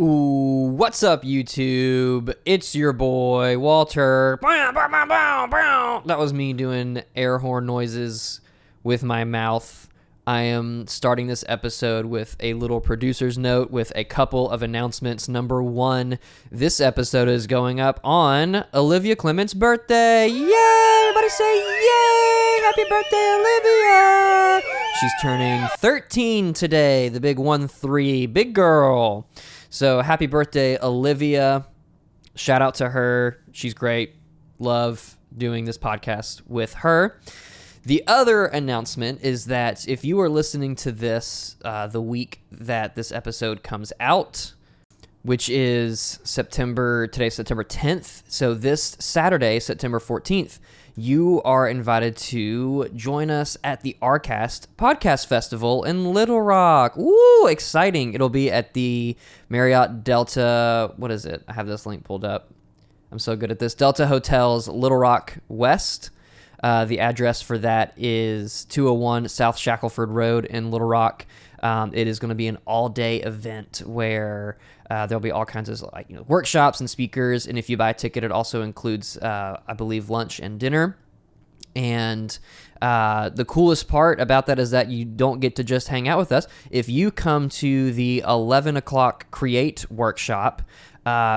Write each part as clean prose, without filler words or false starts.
Ooh, what's up, YouTube? It's your boy, Walter. That was me doing air horn noises with my mouth. I am starting this episode with a little producer's note with a couple of announcements. Number one, this episode is going up on Olivia Clement's birthday. Yay! Everybody say yay! Happy birthday, Olivia! She's turning 13 today, the big 1-3, big girl. So happy birthday, Olivia. Shout out to her. She's great. Love doing this podcast with her. The other announcement is that if you are listening to this the week that this episode comes out, which is today's September 10th. So this Saturday, September 14th, you are invited to join us at the ARKAST Podcast Festival in Little Rock. Woo, exciting. It'll be at the Marriott Delta, what is it? I have this link pulled up. I'm so good at this. Delta Hotels, Little Rock West. The address for that is 201 South Shackelford Road in Little Rock. It is going to be an all-day event where there'll be all kinds of workshops and speakers. And if you buy a ticket, it also includes, I believe, lunch and dinner. And the coolest part about that is that you don't get to just hang out with us. If you come to the 11 o'clock Create workshop,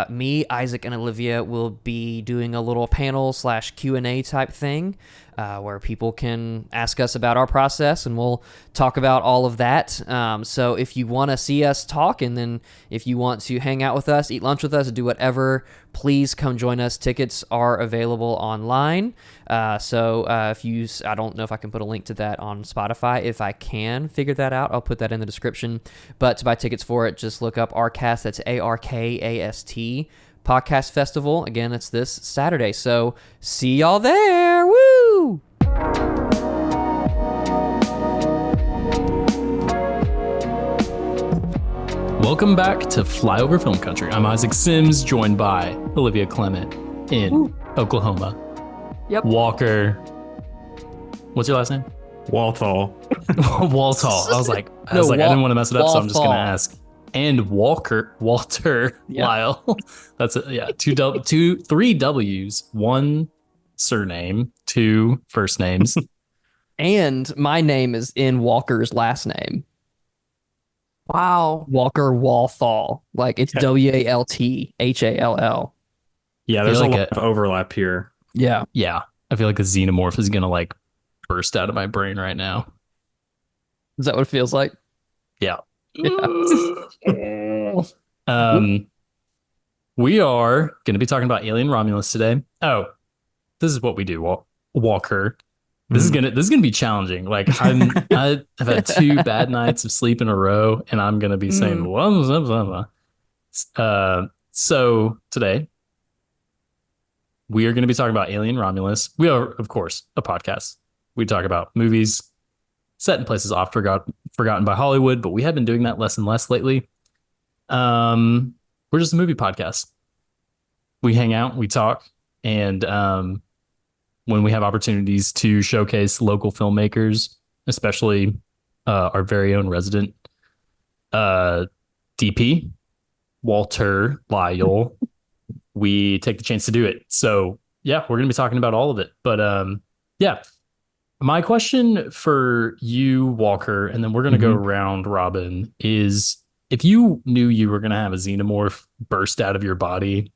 me, Isaac, and Olivia will be doing a little panel / Q&A type thing where people can ask us about our process, and we'll talk about all of that. So if you want to see us talk, and then if you want to hang out with us, eat lunch with us, do whatever, please come join us. Tickets are available online. If you, I don't know if I can put a link to that on Spotify. If I can figure that out, I'll put that in the description. But to buy tickets for it, just look up ARKAST. That's ARKAST Podcast Festival. Again, it's this Saturday. So see y'all there. Woo! Welcome back to Flyover Film Country. I'm Isaac Sims, joined by Olivia Clement in Oklahoma. Yep. Walker. What's your last name? Walthall. Walthall. I was like, I didn't want to mess it up, so I'm just gonna ask. And Walter Lyle. That's it. Yeah, three W's, one surname, two first names. And my name is in Walker's last name. Wow. Walker Walthall. Like it's WALTHALL. Yeah, there's like a lot of overlap here. Yeah. Yeah. I feel like a xenomorph is gonna burst out of my brain right now. Is that what it feels like? Yeah. Yeah. We are going to be talking about Alien Romulus today. Oh, this is what we do, Walker. This is gonna be challenging. I have had 2 bad nights of sleep in a row, and I'm gonna be saying blah. So today we are going to be talking about Alien Romulus. We are, of course, a podcast. We talk about movies set in places oft forgotten by Hollywood, but we have been doing that less and less lately. We're just a movie podcast. We hang out, we talk, and when we have opportunities to showcase local filmmakers, especially our very own resident DP, Walter Lyle, we take the chance to do it. So yeah, we're going to be talking about all of it. But yeah. My question for you, Walker, and then we're going to go round robin, is if you knew you were going to have a xenomorph burst out of your body,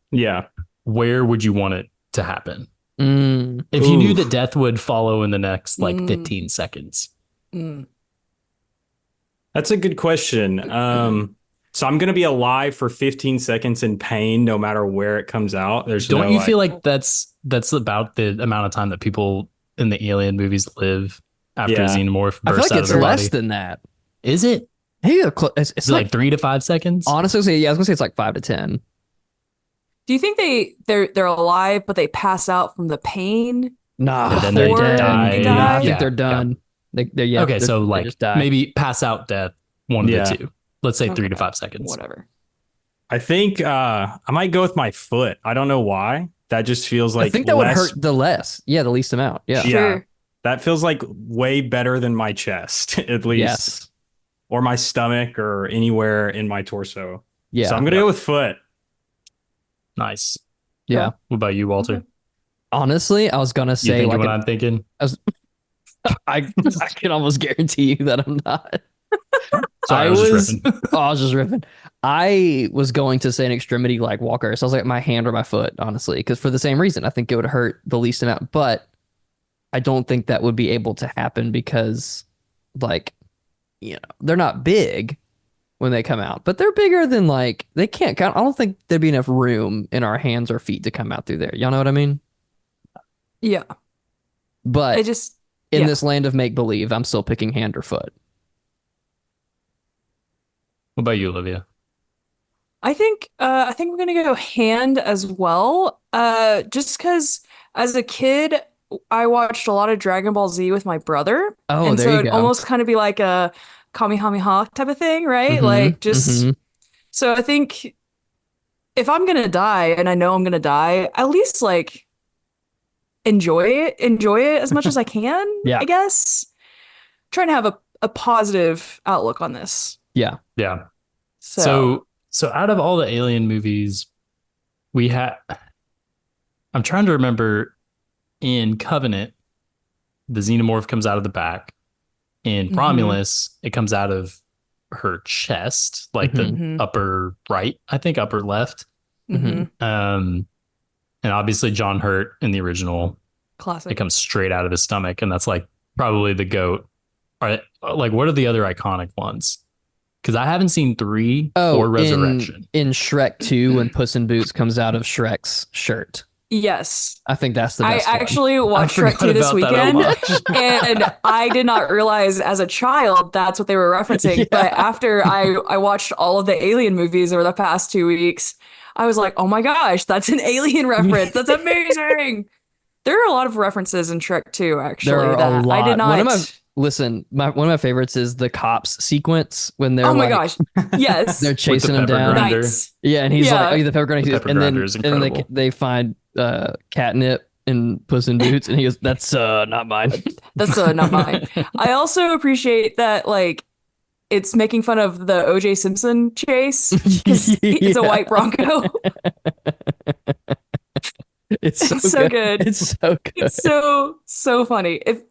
where would you want it to happen? If you knew that death would follow in the next 15 seconds. That's a good question. So I'm going to be alive for 15 seconds in pain no matter where it comes out. Don't you feel like that's about the amount of time that people in the Alien movies live after a xenomorph bursts out of their body? I feel like it's less than that. Is it? Hey, it's like 3 to 5 seconds. Honestly, I was gonna say it's like 5 to 10. Do you think they're alive, but they pass out from the pain? Nah, and then they die. I think they're done. Yeah. Okay, so maybe pass out death, one of the two. Let's say 3 to 5 seconds. Whatever. I think I might go with my foot. I don't know why. That just feels like I think that would hurt the least amount. Yeah. Sure. That feels like way better than my chest, at least. Yes. Or my stomach or anywhere in my torso. Yeah. So I'm gonna go with foot. Nice. Yeah. What about you, Walter? Honestly, I was gonna You say thinking like what I'm thinking? I can almost guarantee you that I'm not. Sorry, I was just riffing. Oh, I was just riffing. I was going to say an extremity like Walker. So I was like my hand or my foot, honestly, because for the same reason, I think it would hurt the least amount. But I don't think that would be able to happen because, like, they're not big when they come out, but they're bigger than like they can't count. I don't think there'd be enough room in our hands or feet to come out through there. Y'all know what I mean? Yeah. But I just in yeah. this land of make believe, I'm still picking hand or foot. What about you, Olivia? I think we're gonna go hand as well. Just because as a kid I watched a lot of Dragon Ball Z with my brother, Oh, and there so you it'd go. almost kind of be like a Kamehameha type of thing, right? Mhm, Like just mhm. so I think if I'm gonna die and I know I'm gonna die, at least like enjoy it as much as I can, Yeah. I guess. Trying to have a positive outlook on this. Yeah. Yeah. So So out of all the Alien movies, we had. I'm trying to remember. In Covenant, the xenomorph comes out of the back. In Mhm. Romulus, it comes out of her chest, like the Mhm. upper right, I think upper left. Mhm. And obviously John Hurt in the original, it Classic. comes straight out of his stomach, and that's like probably the goat. Like, what are the other iconic ones? Because I haven't seen 3 or Resurrection. In Shrek 2, when Puss in Boots comes out of Shrek's shirt. Yes. I think that's the I best one. actually watched I Shrek forgot 2 this about that weekend, homage. and I did not realize as a child that's what they were referencing. Yeah. But after I watched all of the Alien movies over the past 2 weeks, I was like, oh my gosh, that's an Alien reference. That's amazing. There are a lot of references in Shrek 2, actually, There are a that lot. I did not. One of my favorites is the cops sequence when they're Oh my like, gosh. Yes. they're chasing him pepper down. grinder. Knights. Yeah, and he's Yeah. like, oh, the pepper grinder. The pepper And grinder then, is and then incredible. they find catnip in Puss in Boots, and he goes, that's not mine. That's not mine. I also appreciate that, like, it's making fun of the OJ Simpson chase because it's a Yeah. white Bronco. It's It's so good. It's so good. It's so funny. If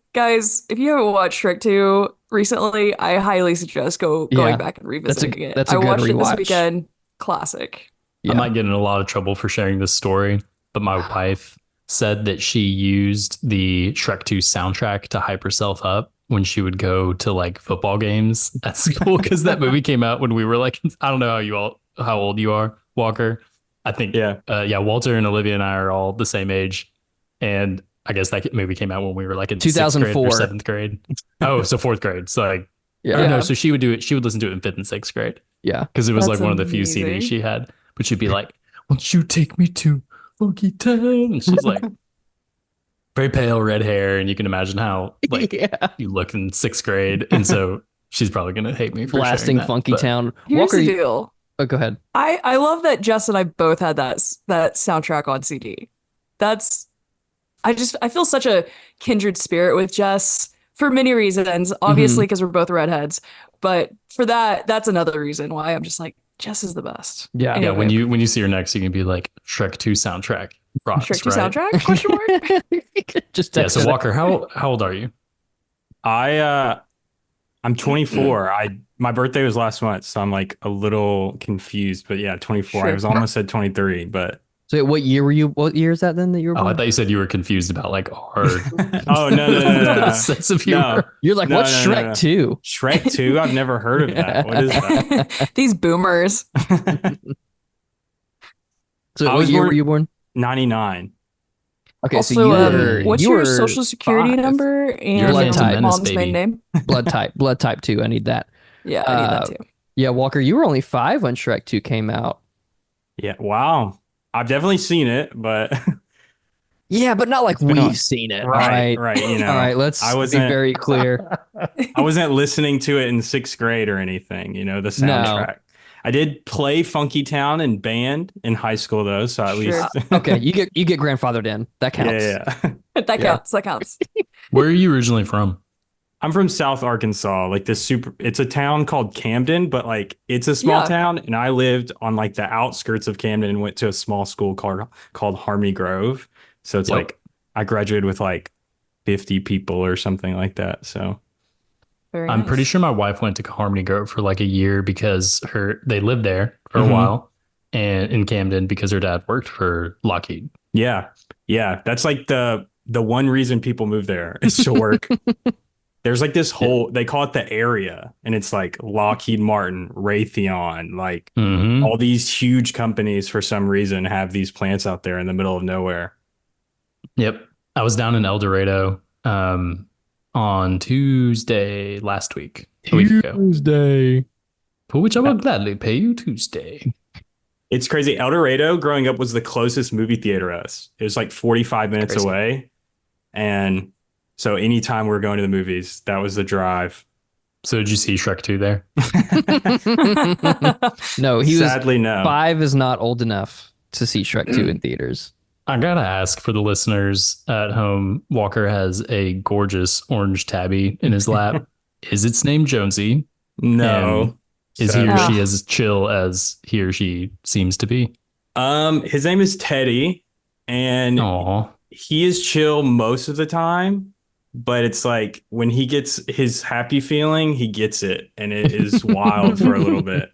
you haven't watched Shrek 2 recently, I highly suggest going Yeah. back and revisiting it. that's a I good watched it this rewatch. weekend. Classic. Yeah. I might get in a lot of trouble for sharing this story, but my wife said that she used the Shrek 2 soundtrack to hype herself up when she would go to like football games at school, because that movie came out when we were like, I don't know how old you are, Walker. I think Yeah. Walter and Olivia and I are all the same age, and I guess that movie came out when we were like in 2004. 6th grade or 7th grade. Oh, so 4th grade. So like, Yeah. or no, so she would do it. She would listen to it in 5th and 6th grade, Yeah. because it was That's like one of the few amazing. CDs she had. But she'd be like, "Won't you take me to Funky Town?" And she's like, very pale, red hair, and you can imagine how like Yeah. you look in 6th grade, and so she's probably gonna hate me for Blasting sharing that, Funky but- Town. Here's Walker, the deal. oh, go ahead. I love that Jess and I both had that soundtrack on CD. I feel such a kindred spirit with Jess for many reasons. Obviously, because we're both redheads, but for that's another reason why I'm just like, Jess is the best. Yeah. Yeah, Anyway, when you see her next, you can be like, Shrek 2 soundtrack rocks, Shrek 2 right? soundtrack? Question mark? Just Yeah. text So her. Walker, how old are you? I'm 24. My birthday was last month, so I'm like a little confused. But yeah, 24. I Sure. was almost at 23, but So what year were you? What year is that then that you were Oh, born? I thought you said you were confused about like our oh no. sense of humor. No. You're like, No, what's no, no, Shrek no. 2? Shrek 2? I've never heard of that. What is that? These boomers. So I what was year born- were you born? 99. Okay, Also, so you were what's you your were social security 5. number You're and Blood your type. mom's Baby. maiden name? blood type 2. I need that. Yeah, I need that too. Yeah, Walker, you were only 5 when Shrek 2 came out. Yeah. Wow. I've definitely seen it, but Yeah, but not like been we've on- seen it. right. All right. You know, All right, let's I be wasn't- very clear. I wasn't listening to it in 6th grade or anything, the soundtrack. I did play Funky Town in band in high school though, so at Sure. least Okay, you get grandfathered in. That counts. yeah. That counts. That counts. Where are you originally from? I'm from South Arkansas, like this it's a town called Camden, but like it's a small Yeah. town. And I lived on like the outskirts of Camden and went to a small school called Harmony Grove. So it's Yep. like I graduated with like 50 people or something like that. So Very I'm pretty nice. sure my wife went to Harmony Grove for like a year because they lived there for a mhm. while and in Camden because her dad worked for Lockheed. Yeah. Yeah. That's like the one reason people move there is to work. There's like this Yeah. whole, they call it the area, and it's like Lockheed Martin, Raytheon, like Hmm. all these huge companies for some reason have these plants out there in the middle of nowhere. Yep. I was down in El Dorado on Tuesday last week, a week ago, Tuesday. for which I will Yeah. gladly pay you Tuesday. It's crazy. El Dorado growing up was the closest movie theater to us. It was like 45 minutes Crazy. away. And so anytime we were going to the movies, that was the drive. So did you see Shrek 2 there? No, Sadly, no. 5 is not old enough to see Shrek 2 in theaters. I gotta ask for the listeners at home, Walker has a gorgeous orange tabby in his lap. Is its name Jonesy? No. And is he or sadly. she as chill as he or she seems to be? His name is Teddy, and Aw. he is chill most of the time, but it's like when he gets his happy feeling, he gets it, and it is wild for a little bit.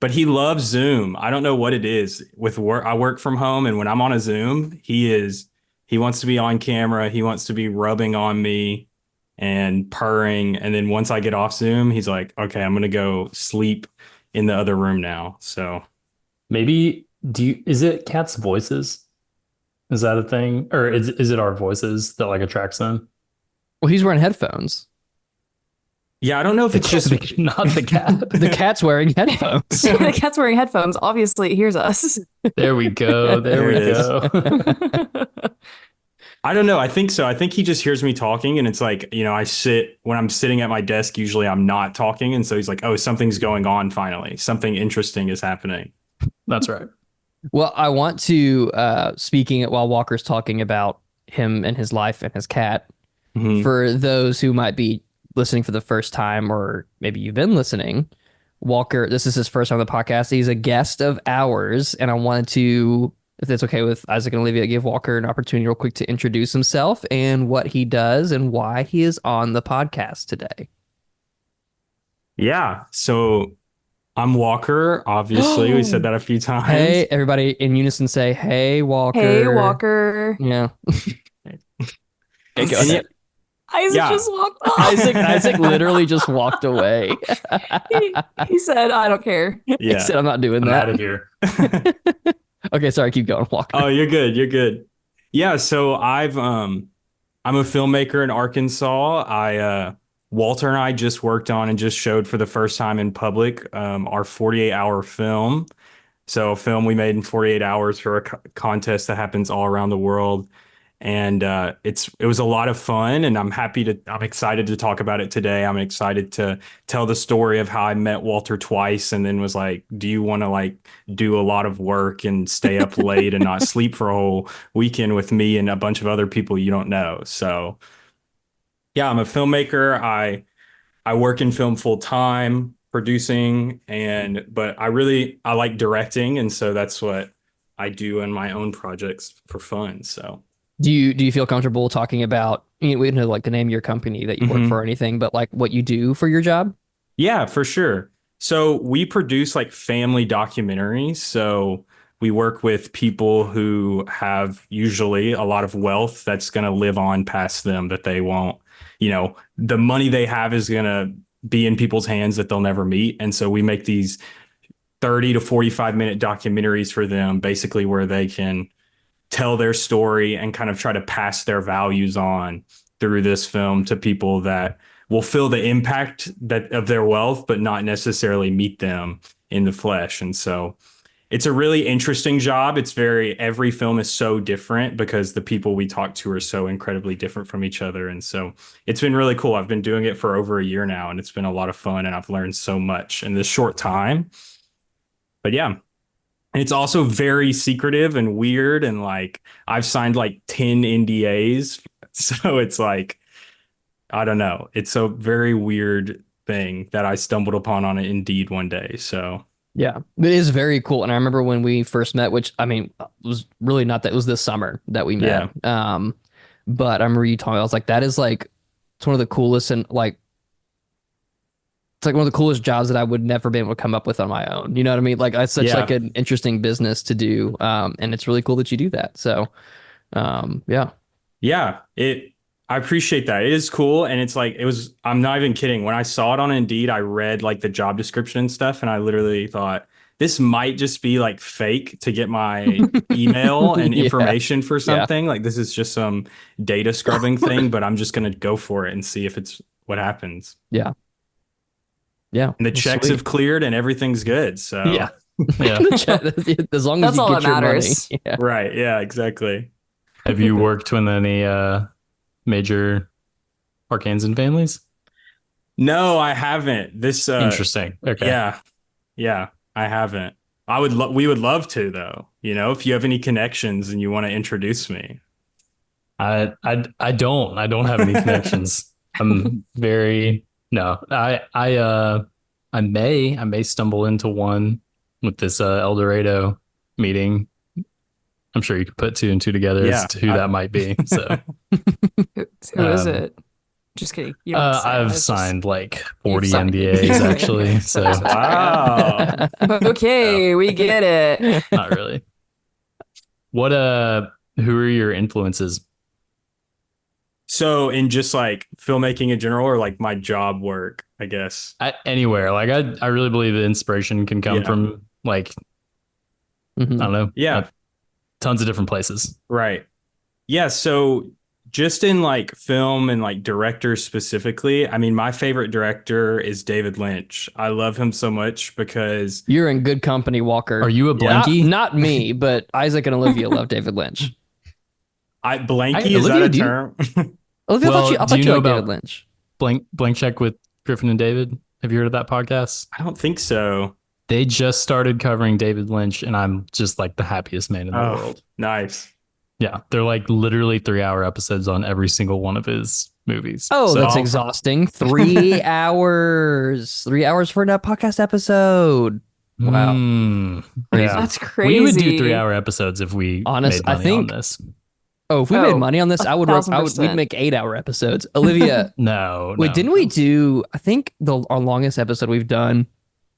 But he loves Zoom. I don't know what it is with work. I work from home, and when I'm on a Zoom, he wants to be on camera. He wants to be rubbing on me and purring. And then once I get off Zoom, he's like, okay, I'm gonna go sleep in the other room now. So Maybe is it cats' voices? Is that a thing? Or is it our voices that like attracts them? Well, he's wearing headphones. yeah, I don't know if it's just Not the cat. The cat's wearing headphones. The cat's wearing headphones. Obviously, it hears us. There we go. There There we it is. go. I don't know. I think so. I think he just hears me talking, and it's like, when I'm sitting at my desk, usually I'm not talking. And so he's like, oh, something's going on finally. Something interesting is happening. That's right. Well, I want to, speaking while Walker's talking about him and his life and his cat, Mhm. for those who might be listening for the first time, or maybe you've been listening, Walker, this is his first time on the podcast. He's a guest of ours, and I wanted to, if it's okay with Isaac and Olivia, give Walker an opportunity real quick to introduce himself and what he does and why he is on the podcast today. Yeah. So I'm Walker. Obviously, we said that a few times. Hey, everybody in unison say, hey, Walker. Hey, Walker. Yeah. Okay, go And ahead. yeah, Isaac Yeah. just walked off. Isaac literally just walked away. he said, I don't care. He yeah. said, I'm not doing I'm out of that. here. Okay, sorry, keep going, Walker. Oh, you're good. You're good. Yeah. So I'm a filmmaker in Arkansas. Walter and I just worked on and just showed for the first time in public our 48-hour film. So a film we made in 48 hours for a contest that happens all around the world. And it was a lot of fun, and I'm excited to talk about it today. I'm excited to tell the story of how I met Walter twice and then was like, do you want to like do a lot of work and stay up late and not sleep for a whole weekend with me and a bunch of other people you don't know? So yeah, I'm a filmmaker. I work in film full time, producing, but I like directing, and so that's what I do in my own projects for fun. So Do you feel comfortable talking about, we don't know like the name of your company that you work Mhm. for or anything, but like what you do for your job? yeah, for sure. So we produce like family documentaries. So we work with people who have usually a lot of wealth that's going to live on past them, that they won't, the money they have is going to be in people's hands that they'll never meet. And so we make these 30 to 45-minute documentaries for them, basically where they can tell their story and kind of try to pass their values on through this film to people that will feel the impact of their wealth, but not necessarily meet them in the flesh. And so it's a really interesting job. Every film is so different because the people we talk to are so incredibly different from each other. And so it's been really cool. I've been doing it for over a year now, and it's been a lot of fun, and I've learned so much in this short time. But yeah, and it's also very secretive and weird. And like I've signed like 10 NDAs. So it's like I don't know. It's a very weird thing that I stumbled upon on Indeed one day. So Yeah, it is very cool. And I remember when we first met, which I mean was really not that, it was this summer that we met. But I remember you told me, I was like, that is like, it's one of the coolest, and like, it's like one of the coolest jobs that I would never be able to come up with on my own. You know what I mean? Like, it's such like an interesting business to do. And it's really cool that you do that. So, yeah. Yeah, I appreciate that. It is cool. And it's like, I'm not even kidding. When I saw it on Indeed, I read like the job description and stuff, and I literally thought this might just be like fake to get my email and information for something. Like this is just some data scrubbing thing, but I'm just going to go for it and see if it's what happens. Yeah. Yeah. And the checks have cleared and everything's good. So Yeah. As long as That's you all get that your matters. money. Yeah. Right. Yeah, exactly. Have you worked with any major Arkansan families? No, I haven't. This Interesting. Okay. Yeah, I haven't. We would love to though. You know, if you have any connections and you want to introduce me. I don't have any connections. I'm very no. I may stumble into one with this El Dorado meeting. I'm sure you could put two and two together as to who that might be. So Who is it? Just kidding. You don't say. I've signed like 40 NDAs actually. So Wow. Okay, we get it. not really. What who are your influences? So in just like filmmaking in general, or like my job work, I guess. Anywhere. Like I really believe that inspiration can come from like I don't know. Yeah. Tons of different places. Right. Yeah. So just in like film and like directors specifically, I mean, my favorite director is David Lynch. I love him so much because You're in good company, Walker. Are you a blankie? Not me, but Isaac and Olivia love David Lynch. blankie, is Olivia, that a term? Olivia, Well, I thought do you you know liked about David Lynch. Blank check with Griffin and David. Have you heard of that podcast? I don't think so. They just started covering David Lynch, and I'm just like the happiest man in the world. Nice. Yeah, they're like literally 3-hour episodes on every single one of his movies. Oh, So- that's exhausting. 3 hours. 3 hours for a podcast episode. Wow. Yeah. That's crazy. We would do 3-hour episodes if we made money on this. Oh, if we made money on this, I would. 1,000%. We'd make 8-hour episodes. Olivia, No. wait, didn't we do? I think our longest episode we've done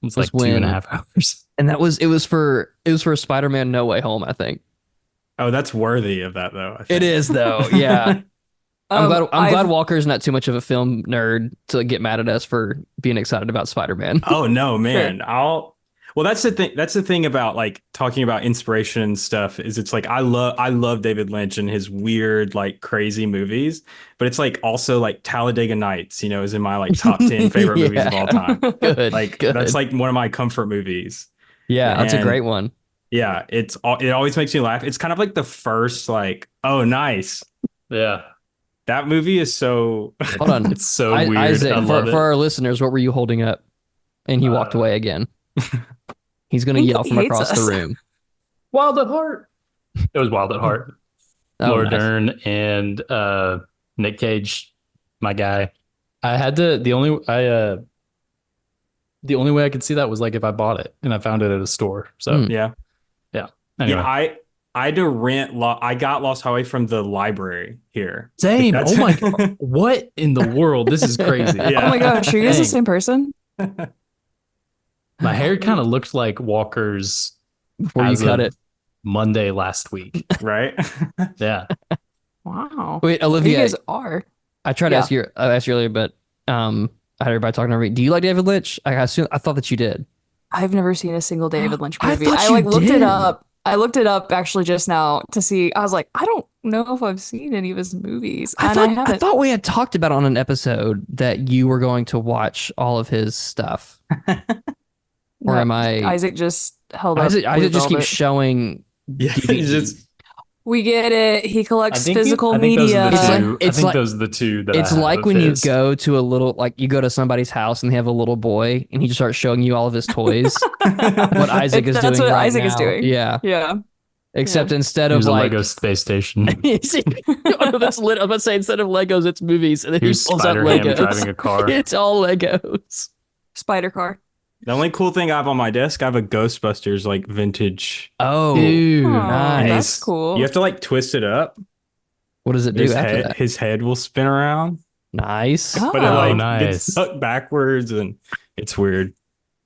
It's was like 2.5 hours. and it was for Spider-Man No Way Home, I think. Oh, that's worthy of that though. I think. It is though. Yeah. I'm glad I've- Walker's not too much of a film nerd to get mad at us for being excited about Spider-Man. Oh no, man. Well, that's the thing. That's the thing about like talking about inspiration and stuff is it's like I love David Lynch and his weird like crazy movies, but it's like also like Talladega Nights, you know, is in my like top 10 favorite movies of all time. Good. Like good. that's like one of my comfort movies. Yeah, that's a And- great one. Yeah, it always makes me laugh. It's kind of like the first like, oh, nice. Yeah. That movie is so Hold on. It's so weird. Isaac, I love for our listeners, what were you holding up? And he walked away again. He's going to He yell from hates across us. the room. Wild at Heart. It was Wild at Heart. Oh, Laura nice. Dern and Nick Cage, my guy. I had to the only way I could see that was like if I bought it and I found it at a store. So yeah. anyway. Yeah, I had to rent I got Lost Highway from the library here. Same. That's- Oh my god. What in the world? This is crazy. Yeah. Oh my gosh, are you guys the Dang. same person? My hair kind of looked like Walker's Before you as cut of it. Monday last week. Right? Yeah. Wow. Wait, You Olivia, guys are. I tried to Yeah. ask you earlier, but I had everybody talking over me. Do you like David Lynch? I thought that you did. I've never seen a single David Lynch I movie. thought I you like looked did. it up. I looked it up actually just now to see. I was like, I don't know if I've seen any of his movies. And I I haven't. thought we had talked about on an episode that you were going to watch all of his stuff. Or No, am I? Isaac just held up. Isaac Blue just keeps Velvet. showing. Yeah. DVDs. Just We get it. He collects physical I think those media. are the It's like- two. it's I think like- those are the two that It's I have like of when his. you go to you go to somebody's house and they have a little boy and he just starts showing you all of his toys. What Isaac is That's doing what right Isaac is now. doing. Yeah. Yeah. Except instead of Here's a like Lego space station. oh, no, that's lit. I'm about to say instead of Legos, it's movies, and then Here's he pulls out Spider-Ham Legos. driving a car. It's all Legos. Spider car. The only cool thing I have on my desk, I have a Ghostbusters like vintage. Oh, Dude, Oh, nice. that's cool. You have to like twist it up. What does it do after that? His head will spin around, Nice. Oh. but it like nice. gets stuck backwards and it's weird.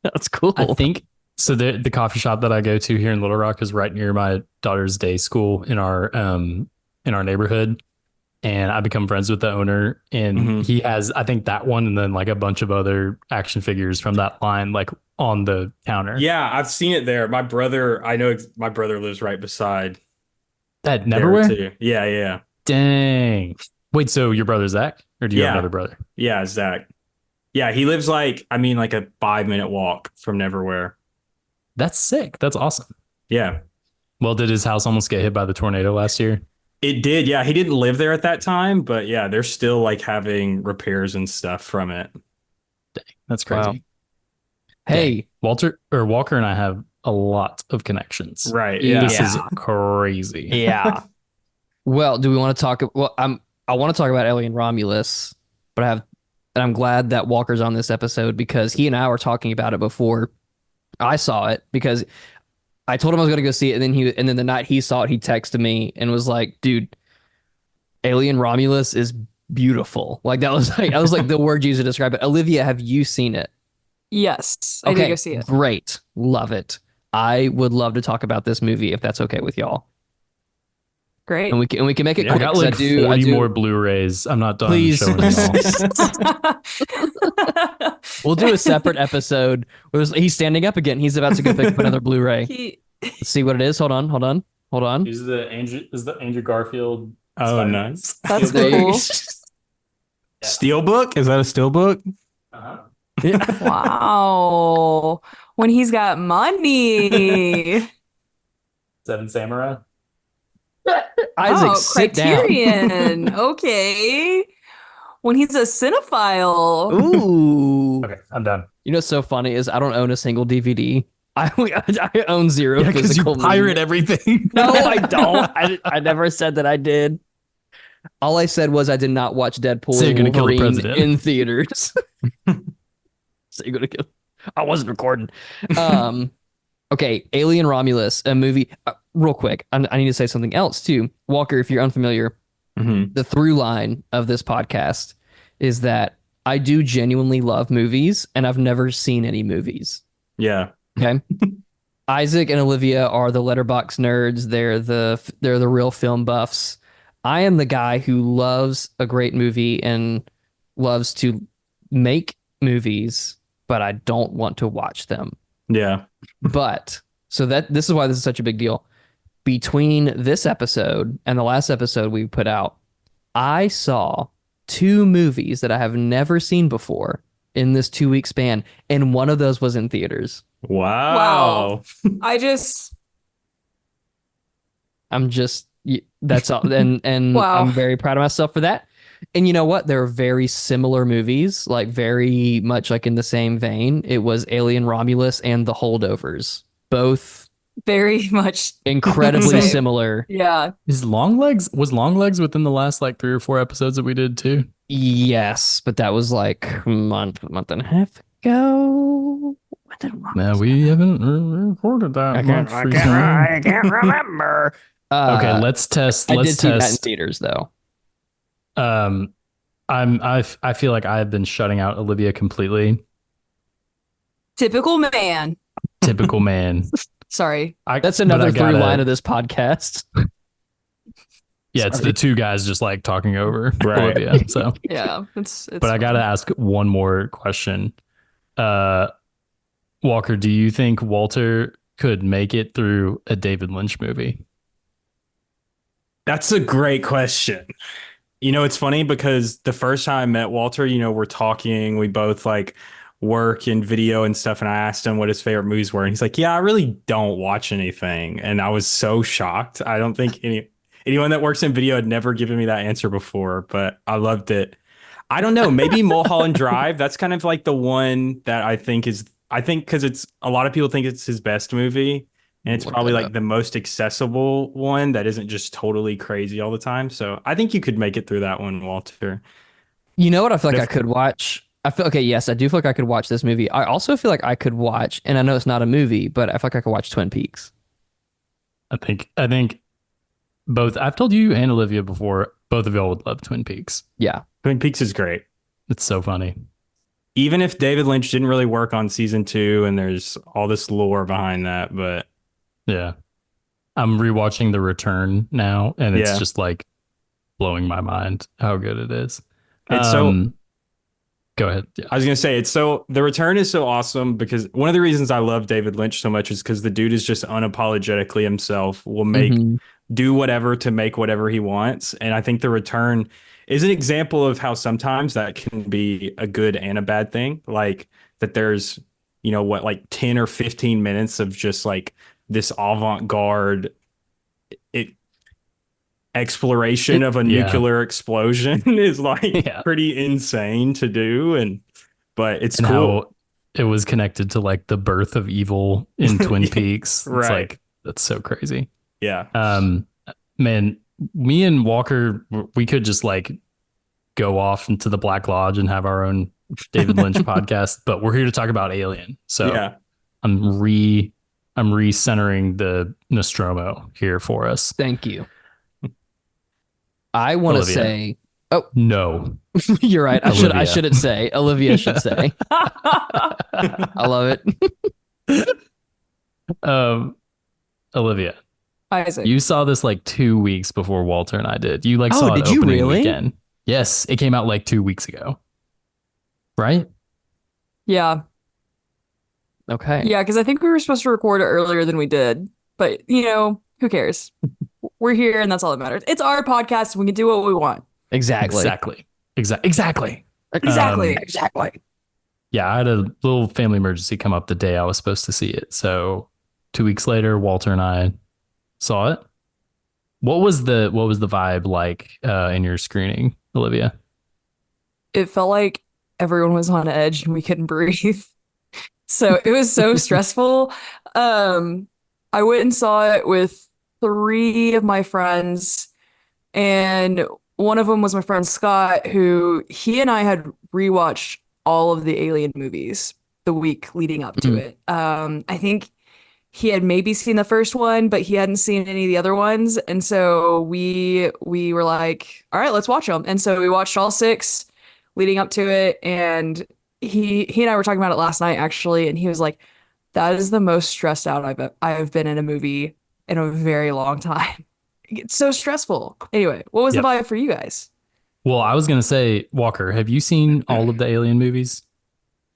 That's cool. I think so. The coffee shop that I go to here in Little Rock is right near my daughter's day school in our neighborhood, and I become friends with the owner, and Mhm. he has, I think, that one, and then like a bunch of other action figures from that line, like on the counter. Yeah, I've seen it there. My brother lives right beside That there Neverwhere. too. Yeah, yeah, Dang. Wait, so your brother Zach, or do you have Yeah. another brother? yeah. Zach. Yeah, he lives like a 5-minute walk from Neverwhere. That's sick. That's awesome. Yeah, Well, did his house almost get hit by the tornado last year? it did. Yeah, he didn't live there at that time, but yeah, they're still like having repairs and stuff from it. That's crazy. Wow. Hey, Walker and I have a lot of connections. Right. Yeah. This is crazy. yeah. Well, do we want to talk? Well, I want to talk about Alien Romulus, but I'm glad that Walker's on this episode because he and I were talking about it before I saw it because I told him I was going to go see it, and then the night he saw it, he texted me and was like, "Dude, Alien Romulus is beautiful." Like that was like the word used to describe it. Olivia, have you seen it? Yes, I did go see it. Great. Love it. I would love to talk about this movie if that's okay with y'all. Great. And we can make it I quick. got 'cause like 40 I do, more Blu-rays. I'm not done Please. showing y'all. We'll do a separate episode. He's standing up again. He's about to go pick up another Blu-ray. Let's see what it is. Hold on. Is the Andrew Garfield? Oh, nice. That's There you- cool. Steelbook? Is that a steelbook? Uh-huh. Wow. When he's got money. Seven Samurai. Isaac, sit down. Criterion. Okay. When he's a cinephile. Ooh. Okay, I'm done. You know what's so funny is I don't own a single DVD. I own zero Yeah, because you physical pirate media. everything. No, I don't. I never said that I did. All I said was I did not watch Deadpool So you're gonna and kill the Wolverine president. in theaters. So you're gonna kill. I wasn't recording. Okay, Alien Romulus, a movie. Real quick, I need to say something else too. Walker, if you're unfamiliar, Mm-hmm. the through line of this podcast is that I do genuinely love movies, and I've never seen any movies. Yeah. Okay. Isaac and Olivia are the letterbox nerds. They're the real film buffs. I am the guy who loves a great movie and loves to make movies, but I don't want to watch them. Yeah. But so this is why this is such a big deal. Between this episode and the last episode we put out, I saw 2 movies that I have never seen before in this 2-week span, and one of those was in theaters. Wow. That's all, and Wow. I'm very proud of myself for that. And you know what? They're very similar movies, like very much like in the same vein. It was Alien Romulus and The Holdovers, both Very much. incredibly Same. similar. Yeah. Was Longlegs within the last like 3 or 4 episodes that we did too? Yes, but that was like a month and a half ago. No, we haven't recorded that much recently. I can't remember. Okay, let's test. I Let's did see that in test. theaters though. I feel like I have been shutting out Olivia completely. Typical man. Typical man. Sorry. That's but another I through gotta- line of this podcast. Yeah, it's the 2 guys just like talking over Right. Olivia. So, Yeah. It's but I gotta ask one more question. Walker, do you think Walter could make it through a David Lynch movie? That's a great question. You know, it's funny because the first time I met Walter, we're talking, we both like work in video and stuff. And I asked him what his favorite movies were. And he's like, yeah, I really don't watch anything. And I was so shocked. I don't think anyone that works in video had never given me that answer before, but I loved it. I don't know, maybe Mulholland Drive. That's kind of like the one that I think because it's a lot of people think it's his best movie. And it's Look probably that like up. the most accessible one that isn't just totally crazy all the time. So I think you could make it through that one, Walter. You know what I feel But like I if could watch? I feel okay, yes, I do feel like I could watch this movie. I also feel like I could watch, and I know it's not a movie, but I feel like I could watch Twin Peaks. I think both. I've told you and Olivia before. Both of y'all would love Twin Peaks. Yeah. Twin Peaks is great. It's so funny. Even if David Lynch didn't really work on season 2 and there's all this lore behind that, but Yeah. I'm rewatching The Return now, and it's yeah, just like blowing my mind how good it is. it's so Go ahead. Yeah. I was gonna say it's so The Return is so awesome because one of the reasons I love David Lynch so much is because the dude is just unapologetically himself, will Hmm. do whatever to make whatever he wants. And I think The Return is an example of how sometimes that can be a good and a bad thing. Like that there's, like 10 or 15 minutes of just like this avant-garde it, exploration of a Yeah. nuclear explosion is like Yeah. pretty insane to do. But it's And cool. how it was connected to like the birth of evil in Twin Peaks. It's Right. like, that's so crazy. Yeah. Um, Man, me and Walker, we could just like go off into the Black Lodge and have our own David Lynch podcast, but we're here to talk about Alien. So Yeah. I'm recentering the Nostromo here for us. Thank you. I want to Olivia. say, oh, No. you're right. I Olivia. shouldn't say. Olivia should say. I love it. Olivia, Isaac. you saw this like 2 weeks before Walter and I did. You like Oh, saw it did you opening really? weekend. Yes, it came out like 2 weeks ago. Right? Yeah. Okay. Yeah, because I think we were supposed to record it earlier than we did. But, who cares? We're here and that's all that matters. It's our podcast. We can do what we want. Exactly. Exactly. Exactly. Exactly. Yeah, I had a little family emergency come up the day I was supposed to see it. So 2 weeks later, Walter and I saw it. What was the vibe like in your screening, Olivia? It felt like everyone was on edge and we couldn't breathe. So it was so stressful. I went and saw it with 3 of my friends, and one of them was my friend Scott, who he and I had rewatched all of the Alien movies the week leading up to Mhm. it. I think he had maybe seen the first one, but he hadn't seen any of the other ones, and so we were like, all right, let's watch them. And so we watched all 6 leading up to it, and he and I were talking about it last night actually, and he was like, that is the most stressed out I've been in a movie in a very long time. It's so stressful. Anyway, what was the Yep. vibe for you guys? Well, I was going to say, Walker, have you seen all of the Alien movies?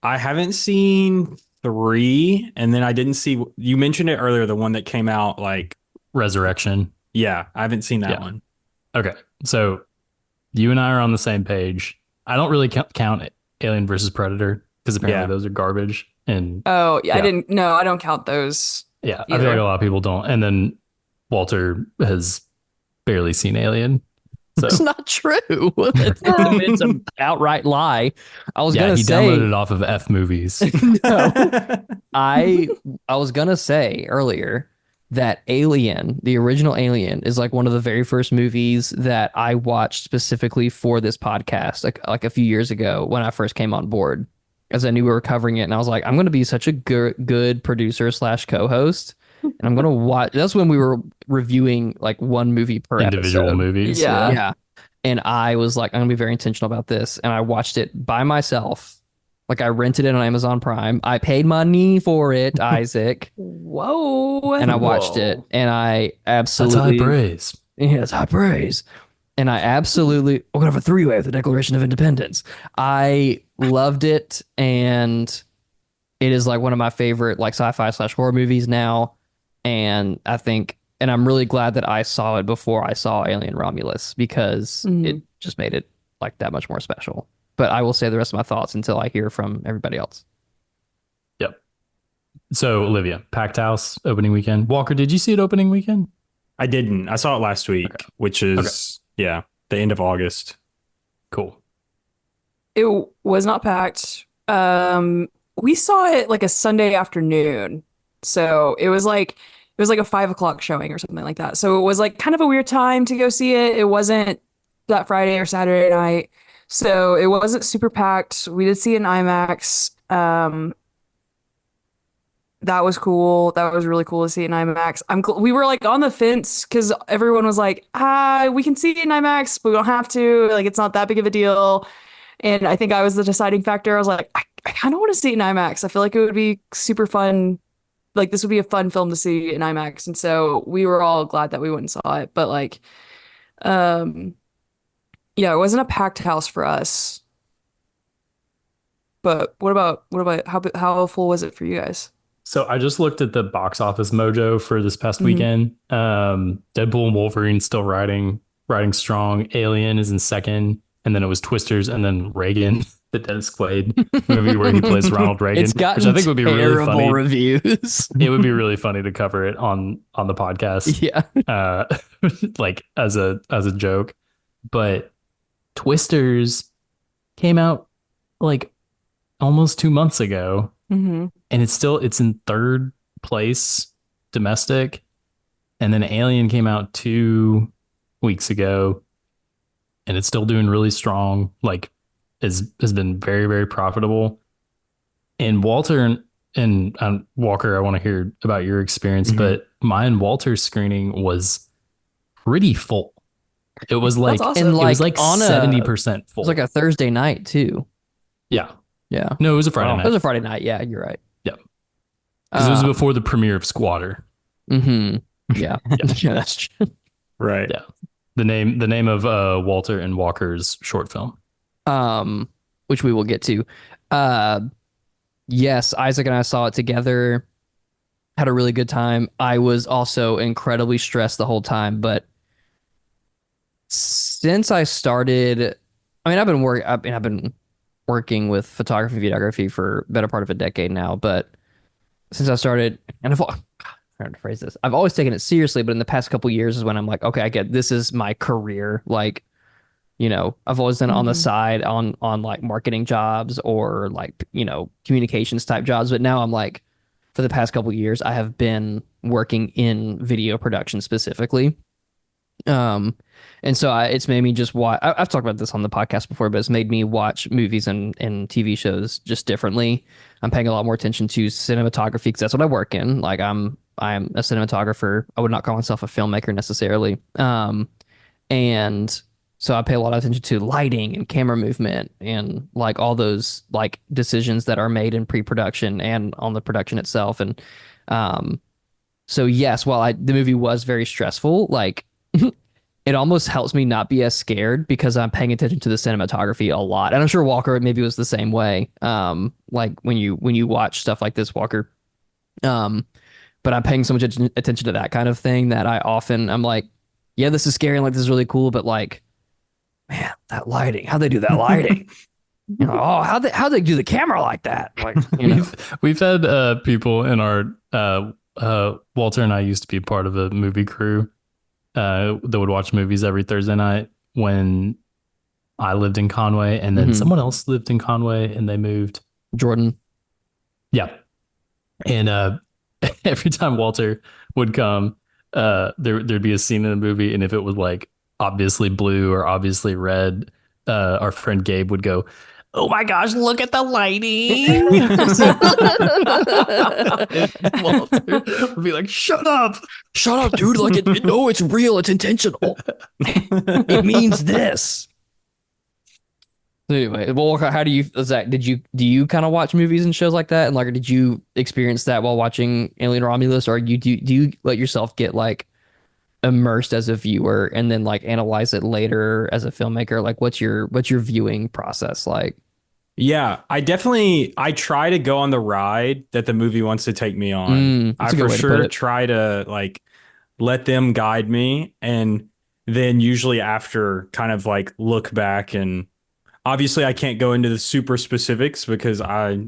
I haven't seen 3, and then I didn't see you mentioned it earlier, the one that came out like Resurrection. yeah, I haven't seen that Yeah. one. Okay. So you and I are on the same page. I don't really count Alien versus Predator because apparently Yeah. those are garbage. And Oh, yeah, Yeah. I don't count those. yeah, I Either. feel like a lot of people don't. And then Walter has barely seen Alien. So It's not true. It's an outright lie. I was yeah, gonna he say downloaded it off of F movies. no. I was gonna say earlier that Alien, the original Alien, is like one of the very first movies that I watched specifically for this podcast, like a few years ago when I first came on board, as I knew we were covering it, and I was like, I'm gonna be such a good producer / co-host, and I'm gonna watch. That's when we were reviewing like one movie per Individual episode. movies. Yeah. Yeah. And I was like, I'm gonna be very intentional about this. And I watched it by myself. Like I rented it on Amazon Prime. I paid money for it, Isaac. Whoa. And I watched it. And I That's high absolutely praise. yeah, it's high praise. And I absolutely we're gonna have a 3-way with the Declaration of Independence. I loved it, and it is like one of my favorite like sci-fi / horror movies now. And I think and I'm really glad that I saw it before I saw Alien Romulus because it just made it like that much more special. But I will say the rest of my thoughts until I hear from everybody else. Yep. So Olivia, packed house opening weekend. Walker, did you see it opening weekend? I didn't. I saw it last week, which is the end of August. Cool. It was not packed. We saw it like a Sunday afternoon. So it was like it was like a 5 o'clock showing or something like that. So it was like kind of a weird time to go see it. It wasn't that Friday or Saturday night. So it wasn't super packed. We did see it in IMAX. That was cool. That was really cool to see it in IMAX. We were like on the fence because everyone was like, we can see it in IMAX, but we don't have to. Like, it's not that big of a deal. And I think I was the deciding factor. I was like, I kind of want to see it in IMAX. I feel like it would be super fun. Like, this would be a fun film to see in IMAX. And so we were all glad that we went and saw it. But like, um, yeah, it wasn't a packed house for us. But what about how full was it for you guys? So I just looked at the box office mojo for this past Mhm. weekend. Deadpool and Wolverine still riding strong. Alien is in second, and then it was Twisters, and then Reagan, the Dennis Quaid movie where he plays Ronald Reagan, It's gotten which I think would be really terrible funny. reviews. It would be really funny to cover it on the podcast, Yeah. like as a joke. But Twisters came out like almost 2 months ago, Mm-hmm. and it's in third place domestic, and then Alien came out 2 weeks ago, and it's still doing really strong. Like, has been very, very profitable. And Walter and Walker, I want to hear about your experience, Mhm. but mine Walter's screening was pretty full. It was like awesome. And it was like like on a 70% It full. was like a Thursday night too. Yeah. Yeah. No, it was a Friday Wow. It was night. a Friday night. Yeah, you're right. Yeah. Because it was Uh, before the premiere of Squatter. mm-hmm. Yeah. Yeah. Yeah, that's true. Right. Yeah. The name of Walter and Walker's short film. Which we will get to. Uh, yes, Isaac and I saw it together. Had a really good time. I was also incredibly stressed the whole time, but since I started, I mean, I've been working with photography and videography for a better part of a decade now, but since I started, and trying to phrase this, I've always taken it seriously, but in the past couple years is when I'm like, okay, I get this is my career. Like, I've always done it on the Mhm. side on like marketing jobs or like, communications type jobs. But now I'm like, for the past couple years, I have been working in video production specifically. Um, and so it's made me just watch. I've talked about this on the podcast before, but it's made me watch movies and TV shows just differently. I'm paying a lot more attention to cinematography because that's what I work in. Like I'm a cinematographer. I would not call myself a filmmaker necessarily. And so I pay a lot of attention to lighting and camera movement and like all those like decisions that are made in pre-production and on the production itself. And so yes, while the movie was very stressful, like it almost helps me not be as scared because I'm paying attention to the cinematography a lot. And I'm sure Walker maybe was the same way. Like when you watch stuff like this, Walker. But I'm paying so much attention to that kind of thing that I'm like, yeah, this is scary and like this is really cool, but like, man, that lighting, how'd they do that lighting? How'd they do the camera like that? Like, We've had people in our Walter and I used to be part of a movie crew that would watch movies every Thursday night when I lived in Conway, and then Mhm. someone else lived in Conway and they moved. Jordan. Yeah. And every time Walter would come, there'd be a scene in the movie, and if it was like obviously blue or obviously red, our friend Gabe would go, "Oh my gosh, look at the lighting!" And Walter would be like, "Shut up, Shut up, dude. Like, no, it's real. It's intentional. It means this. So anyway, well, how do you, Zach, do you kind of watch movies and shows like that? And like, did you experience that while watching Alien Romulus, or do you let yourself get like immersed as a viewer and then like analyze it later as a filmmaker? Like, what's your viewing process like? Yeah, I try to go on the ride that the movie wants to take me on. That's I a good for way to put sure it. try to like let them guide me, and then usually after kind of like look back, and obviously I can't go into the super specifics because I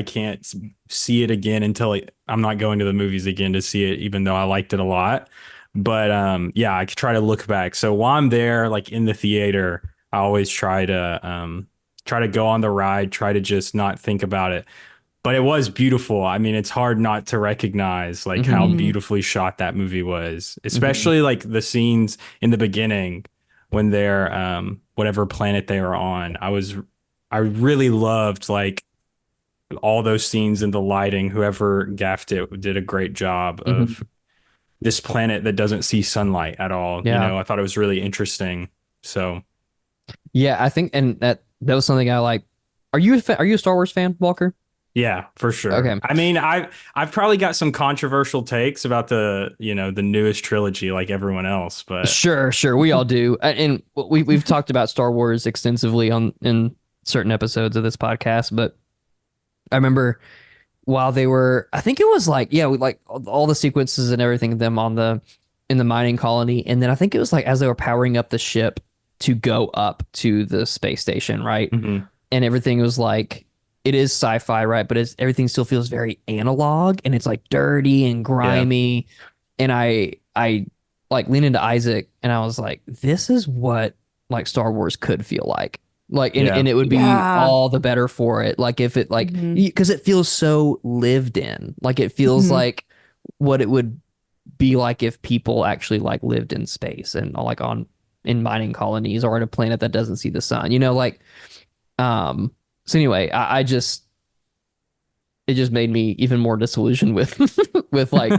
can't see it again until I'm not going to the movies again to see it, even though I liked it a lot. But yeah, I try to look back. So while I'm there, like in the theater, I always try to go on the ride, try to just not think about it. but it was beautiful. I mean, it's hard not to recognize like how Mhm. beautifully shot that movie was, especially like the scenes in the beginning when they're whatever planet they were on. I really loved like all those scenes and the lighting. Whoever gaffed it did a great job Mhm. of this planet that doesn't see sunlight at all. You Yeah. know, I thought it was really interesting. So Yeah, I think, and that was something I like. Are you a Star Wars fan, Walker? yeah, for sure. Okay. I mean, I've probably got some controversial takes about the newest trilogy like everyone else, but Sure, sure. We all do. And we've talked about Star Wars extensively in certain episodes of this podcast, but I remember while they were, I think it was like, yeah, we like all the sequences and everything of them in the mining colony, and then I think it was like as they were powering up the ship to go up to the space station, right? Mhm. And everything was like, it is sci-fi, right? But everything still feels very analog, and it's like dirty and grimy. And I like leaned into Isaac, and I was like, this is what like Star Wars could feel like. Like, and, Yeah. and it would be Yeah. all the better for it. Like if it like, Mhm. because it feels so lived in. Like it feels Mhm. like what it would be like if people actually like lived in space and like in mining colonies or on a planet that doesn't see the sun. Like so anyway, I just it just made me even more disillusioned with with like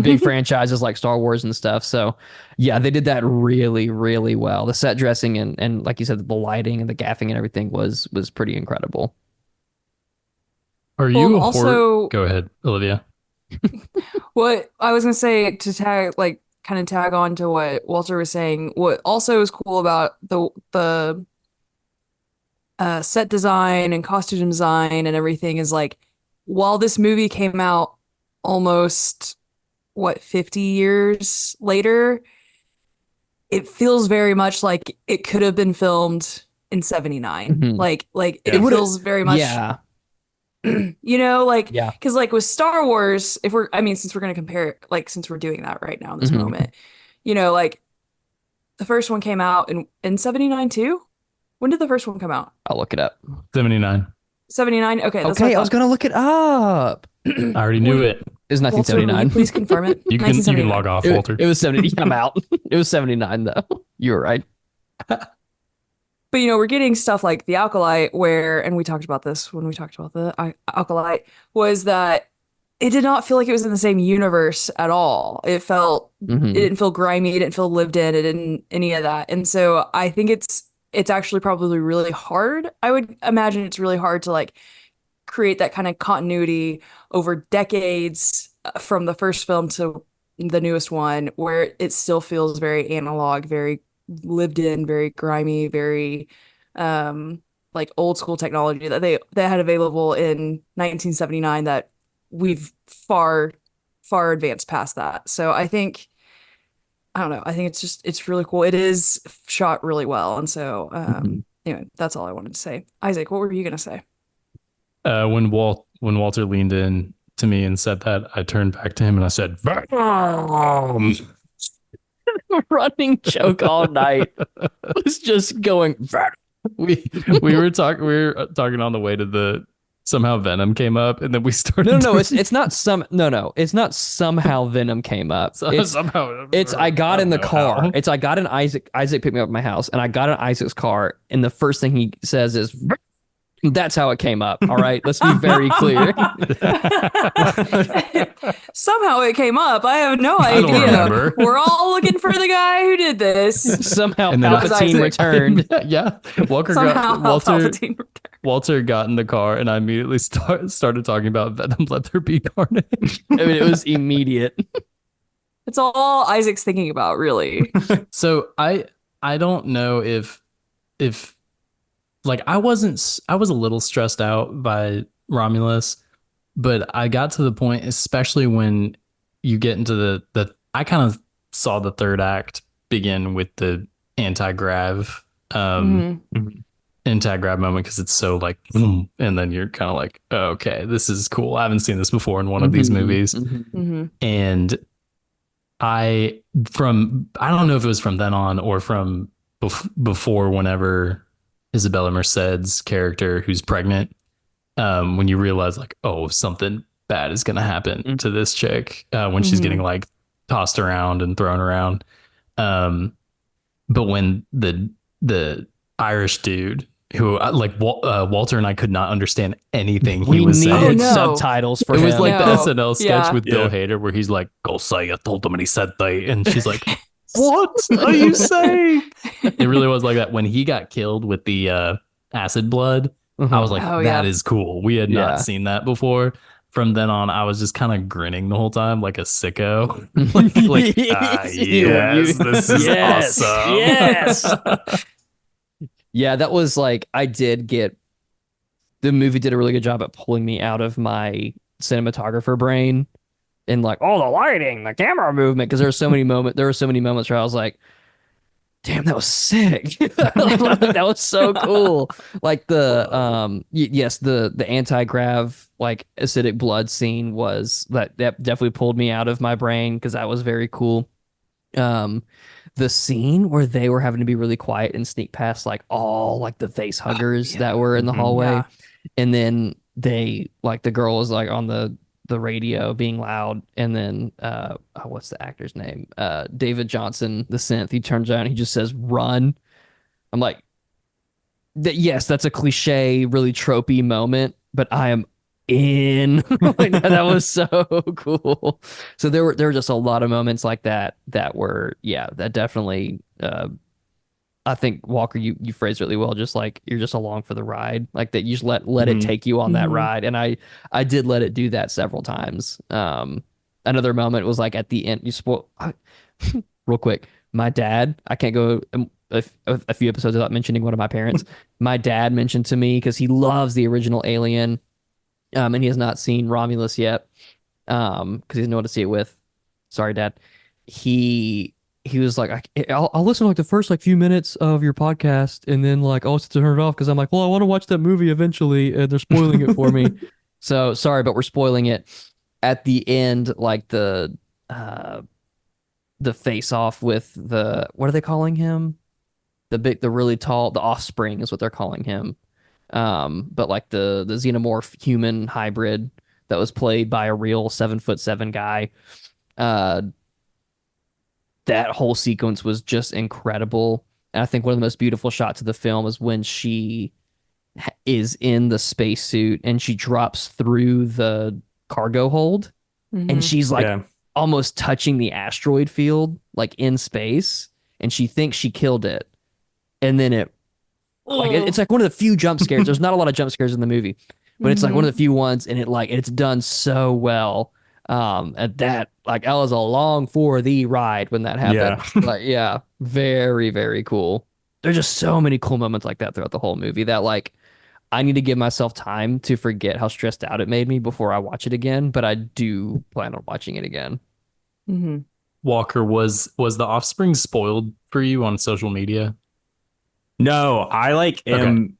big franchises like Star Wars and stuff. So yeah, they did that really, really well. The set dressing and like you said, the lighting and the gaffing and everything was pretty incredible. Are Well, you and a horror? also, Go ahead, Olivia. what I was gonna say to kind of tag on to what Walter was saying. What also is cool about the set design and costume design and everything is like, while this movie came out almost 50 years later, it feels very much like it could have been filmed in 79. Mhm. Like It it would feels very much, yeah, like, yeah. because like with Star Wars, I mean, since we're going to compare it, like, since we're doing that right now in this Mhm. moment, like the first one came out in 79 too. When did the first one come out? I'll look it up. 79. 79. Okay, that's Okay, I what was gonna look it up. I already knew it. It was Walter, will you 1979. please confirm it? You can 1979. log off, It, Walter. it was 70. I'm out. It was 79 though. You were right. But we're getting stuff like the Alkalite, and we talked about this when we talked about the Alkalite, was that it did not feel like it was in the same universe at all. It Mhm. didn't feel grimy, it didn't feel lived in, it didn't any of that. And so I think it's actually probably really hard. I would imagine it's really hard to like create that kind of continuity over decades, from the first film to the newest one, where it still feels very analog, very lived in, very grimy, very like old school technology that they had available in 1979 that we've far advanced past that. So I don't know. I think it's really cool. It is shot really well. And so Mhm. anyway, that's all I wanted to say. Isaac, what were you gonna say? When Walter leaned in to me and said that, I turned back to him and I said, "Venom!" Running joke all night was just going. we we were talking on the way to the somehow Venom came up and then we started No. It's not some. No. It's not somehow Venom came up. somehow It's I got in the don't know car. how. It's I got in Isaac. Isaac picked me up at my house, and I got in Isaac's car, and the first thing he says is, "That's how it came up." All right, let's be very clear. Somehow it came up. I have no I don't idea. remember. We're all looking for the guy who did this. Somehow And then Palpatine Isaac. returned. Yeah, Somehow Palpatine. Walter got in the car and I immediately started talking about Venom. Let there be carnage. I mean, it was immediate. It's all Isaac's thinking about, really. So I don't know if like I was a little stressed out by Romulus, but I got to the point, especially when you get into the I kind of saw the third act begin with the anti-grav Mhm. anti-grav moment because it's so like boom, and then you're kind of like, oh, okay, this is cool. I haven't seen this before in one of these Mhm, movies. mhm. Mhm. And I don't know if it was from then on or from before, whenever Isabella Merced's character, who's pregnant, when you realize like, oh, something bad is gonna happen to this chick when she's getting Mhm. like tossed around and thrown around. Um, but when the Irish dude who like Walter and I could not understand anything he We was Oh needed saying. no. subtitles for It was him. like the No. SNL sketch Yeah. with Bill Yeah. Hader where he's like, "Go say I told him and he said they," and she's like, "What are you saying?" It really was like that. When he got killed with the acid blood, I was Uh-huh. like, Oh "That yeah. is cool." We had not Yeah. seen that before. From then on, I was just kind of grinning the whole time, like a sicko. like, yes, this is Yes. awesome. Yes. Yeah, that was like I did get the movie did a really good job at pulling me out of my cinematographer brain and like all the lighting, the camera movement, because there were so many moments where I was like, damn, that was sick. That was so cool. Like the yes, the anti-grav like acidic blood scene was that definitely pulled me out of my brain because that was very cool. Um the scene where they were having to be really quiet and sneak past like all like the face huggers that were in the Mhm. hallway, Yeah. and then they like the girl was like on the radio being loud, and then what's the actor's name, David Johnson, the synth, he turns around and he just says run. I'm like, yes, that's a cliche really tropey moment, but I am in. Like, that was so cool. So there were just a lot of moments like that that were, yeah, that definitely I think Walker, you phrased it really well. Just like you're just along for the ride, like that. You just let it Mhm. take you on that Mhm. ride, and I did let it do that several times. Another moment was like at the end. Real quick. My dad, I can't go a few episodes without mentioning one of my parents. My dad mentioned to me because he loves the original Alien, and he has not seen Romulus yet, because he doesn't know what to see it with. Sorry, Dad. He he was like, I'll listen to like the first like few minutes of your podcast, and then like I'll have to turn it off because I'm like, well, I want to watch that movie eventually, and they're spoiling it for me. So sorry, but we're spoiling it at the end, like uh the face off with the what are they calling him? The really tall, the offspring is what they're calling him. But like the xenomorph human hybrid that was played by a real 7'7" guy. Uh, that whole sequence was just incredible. And I think one of the most beautiful shots of the film is when she is in the spacesuit and she drops through the cargo hold, and Mhm. she's like Yeah. almost touching the asteroid field, like in space, and she thinks she killed it. And then it's like one of the few jump scares. There's not a lot of jump scares in the movie, but it's like one of Mhm. the few ones, and it's done so well. And that like I was along for the ride when that happened. Yeah. Like, yeah, very, very cool. There's just so many cool moments like that throughout the whole movie that like I need to give myself time to forget how stressed out it made me before I watch it again, but I do plan on watching it again. Mhm. Walker, was the offspring spoiled for you on social media? No, I like Okay. am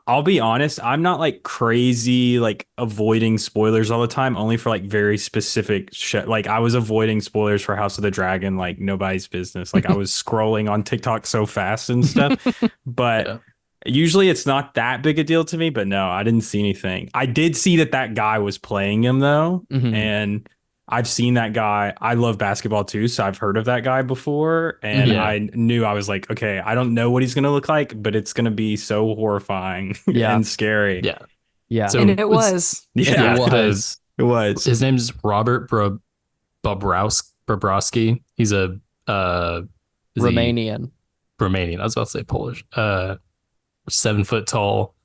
I'll be honest, I'm not like crazy like avoiding spoilers all the time, only for like very specific shit. Like I was avoiding spoilers for House of the Dragon like nobody's business. Like I was scrolling on TikTok so fast and stuff. But Yeah. usually it's not that big a deal to me, but no, I didn't see anything. I did see that that guy was playing him though, Hmm. and I've seen that guy. I love basketball too, so I've heard of that guy before, and Hmm. Yeah. I knew I was like, okay, I don't know what he's gonna look like, but it's gonna be so horrifying Yeah. and scary. Yeah. Yeah. And So it was. And it Yeah, was it was. his name's Robert Bobrowski. He's a is he Romanian. Romanian? I was about to say Polish. 7 foot tall.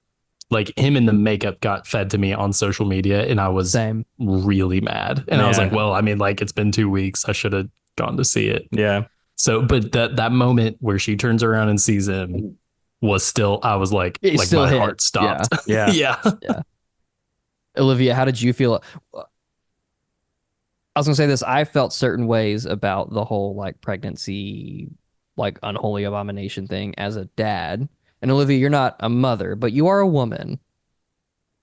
Like him and the makeup got fed to me on social media, and I was Same. really mad. And I was like, Yeah. well, I mean, like it's been 2 weeks. I should have gone to see it. Yeah. So, but that moment where she turns around and sees him was still, I was It like still my hit. heart stopped. Yeah. Yeah. Yeah. Olivia, how did you feel? I was gonna say this. I felt certain ways about the whole like pregnancy, like unholy abomination thing as a dad. And Olivia, you're not a mother, but you are a woman.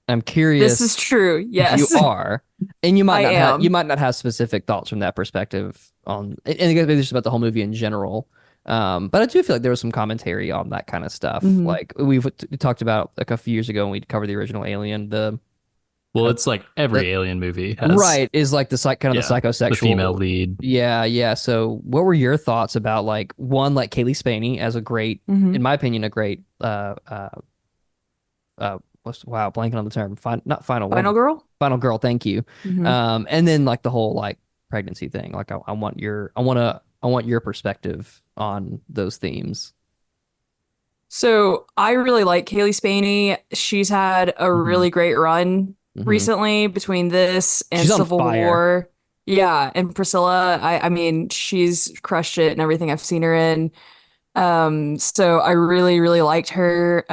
I'm This is curious. true. You Yes. are, and I you am. might not have specific thoughts from that perspective on. And I guess maybe just about the whole movie in general. But I do feel like there was some commentary on that kind of stuff. Mhm. Like we talked about like a few years ago when we covered the original Alien. Well, it's like every the alien movie has right is like the kind of the the female psychosexual. lead. Yeah. So what were your thoughts about like one like Kaylee Spaney as a great, Mhm. in my opinion, a great wow, blanking on the term. Not final Final one. girl. Final girl, thank you. Mhm. And then like the whole like pregnancy thing. Like I want your perspective on those themes. So I really like Kaylee Spaney. She's had a Mhm. really great run Mhm. recently between this and She's on Civil fire. War. Yeah, and Priscilla. I mean, she's crushed it in everything I've seen her in. So I really, really liked her,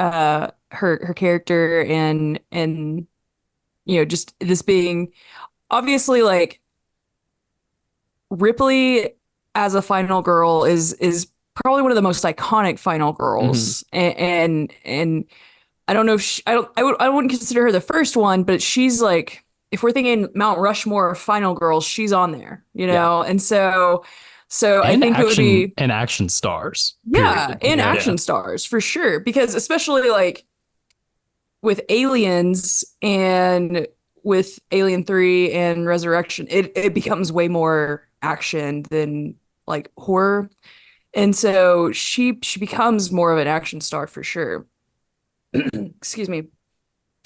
her character and just this being obviously like Ripley as a final girl is probably one of the most iconic final Mhm. girls, and I don't know if I wouldn't consider her the first one, but she's like, if we're thinking Mount Rushmore of final girls, she's on there, Yeah. and so I And think it would be, action stars. yeah, Period. and Yeah. action stars for sure, because especially like with Aliens and with Alien 3 and Resurrection, it becomes way more action than like horror. And so she becomes more of an action star for sure. Excuse me.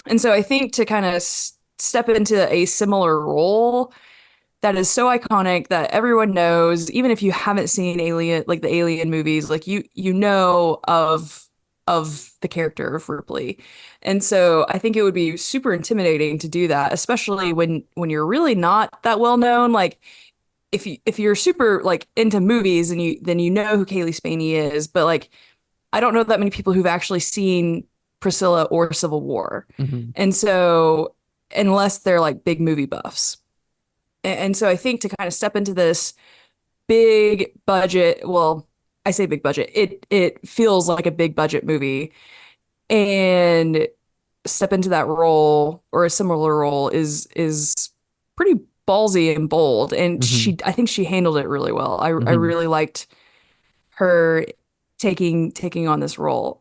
And so I think to kind of step into a similar role that is so iconic that everyone knows, even if you haven't seen Alien, like the Alien movies, like you know of the character of Ripley. And so I think it would be super intimidating to do that, especially when you're really not that well known. Like if you're super like into movies and you know who Kaylee Spaney is, but like I don't know that many people who've actually seen Priscilla or Civil War. Mhm. And so unless they're like big movie buffs. And so I think to kind of step into this big budget, well, I say big budget, it feels like a big budget movie, and step into that role or a similar role is pretty ballsy and bold. And Mhm. I think she handled it really well. I Mhm. really liked her taking on this role.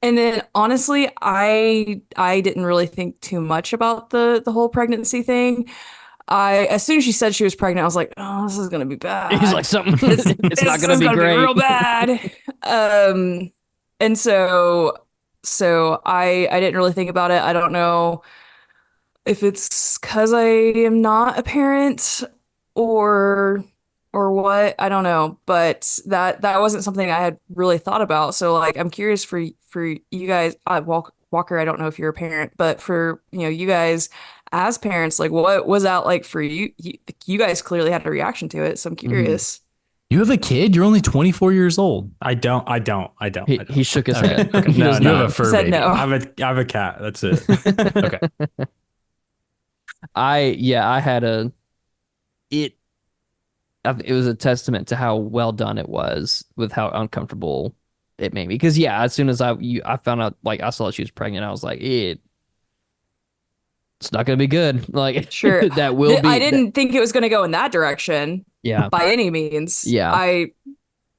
And then honestly, I didn't really think too much about the whole pregnancy thing. I As soon as she said she was pregnant, I was like, oh, this is gonna be He's like bad. something. It's not This gonna is be gonna be great. real bad. Um, and so I didn't really think about it. I don't know if it's because I am not a parent or or what. I don't know, but that wasn't something I had really thought about. So like, I'm curious for you guys. Walker, I don't know if you're a parent, but for you guys as parents, like what was that like for you? You guys clearly had a reaction to it, so I'm Mhm. curious. You have a kid? You're only 24 years old. I don't. I don't. I don't. I He don't. shook his Okay. head. Okay. He No, does You have no. a not. He fur said baby. no. I have a cat. That's it. Okay. I had a it it was a testament to how well done it was with how uncomfortable it made me. Because yeah, as soon as I found out, like I saw that she was pregnant, I was like, it's not gonna be good. Like Sure. that will I be that. didn't think it was going to go in that direction Yeah, by any means. yeah. I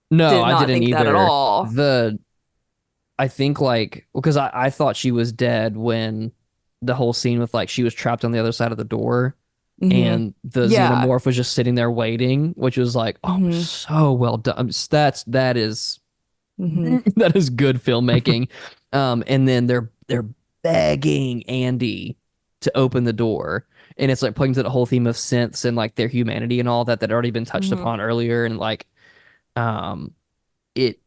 No, did I not didn't think that at either. all. I think like because I thought she was dead when the whole scene with like she was trapped on the other side of the door Hmm. and the Yeah. xenomorph was just sitting there waiting, which was like, oh, Hmm. so well done. That is Hmm. that is good filmmaking. And then they're begging Andy to open the door, and it's like playing to the whole theme of synths and like their humanity and all that that had already been touched Hmm. upon earlier, and like, um, it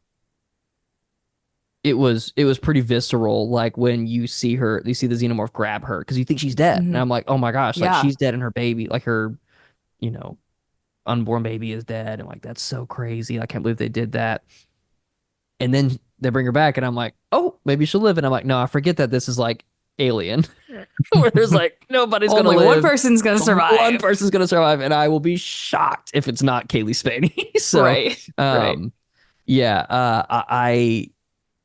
it was pretty visceral. Like when you see the xenomorph grab her because you think she's dead, and Hmm. I'm like, oh my gosh, like Yeah. she's dead and her baby, like her, you know, unborn baby is dead, and like that's so crazy. I can't believe they did that. And then they bring her back, and I'm like, oh, maybe she'll live. And I'm like, no, I forget that this is like Alien, where there's like nobody's gonna Only one live. person's going to One survive. person's gonna survive, and I will be shocked if it's not Kaylee Spaney. So, Right. Right. um, yeah,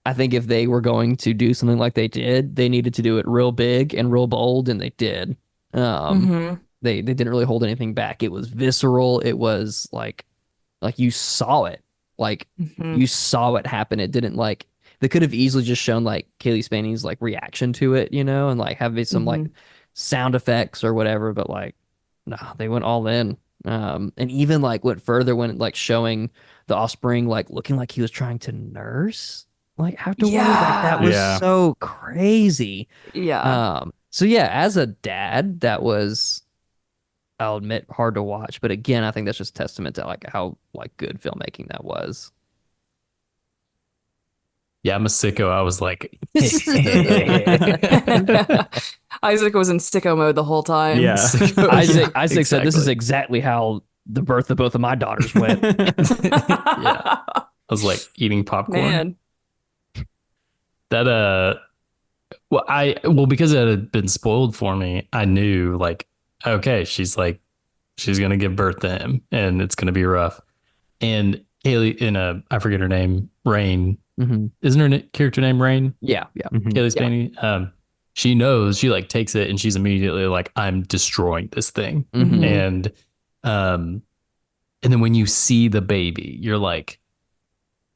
I think if they were going to do something like they did, they needed to do it real big and real bold, and they did. Um, Hmm. they didn't really hold anything back. It was visceral. It was like Like you saw it. Like Mhm. you saw it happen. It didn't like they could have easily just shown like Kaylee Spaney's like reaction to it, you know, and like have some like Mhm. sound effects or whatever, but like no, they went all in. And even like went further when like showing the offspring like looking like he was trying to nurse like afterwards. Like that Yeah. was Yeah. so crazy. Yeah. So yeah, as a dad, that was I'll admit hard to watch, but again, I think that's just testament to like how like good filmmaking that was. Yeah, I'm a sicko. I was like, Isaac was in sicko mode the whole time. Yeah. sicko. Isaac Yeah, Isaac said this is exactly. exactly how the birth of both of my daughters went. Yeah, I was like eating popcorn. Man. That well because it had been spoiled for me, I knew like okay, she's gonna give birth to him and it's gonna be rough. And Haley in I forget her name, Rain. Hmm. Isn't her character name Rain? Yeah, yeah, Mhm. Kaylee yeah. Spaney. She knows, she like takes it and she's immediately like, I'm destroying this thing. Hmm. Mhm. And um and then when you see the baby, you're like,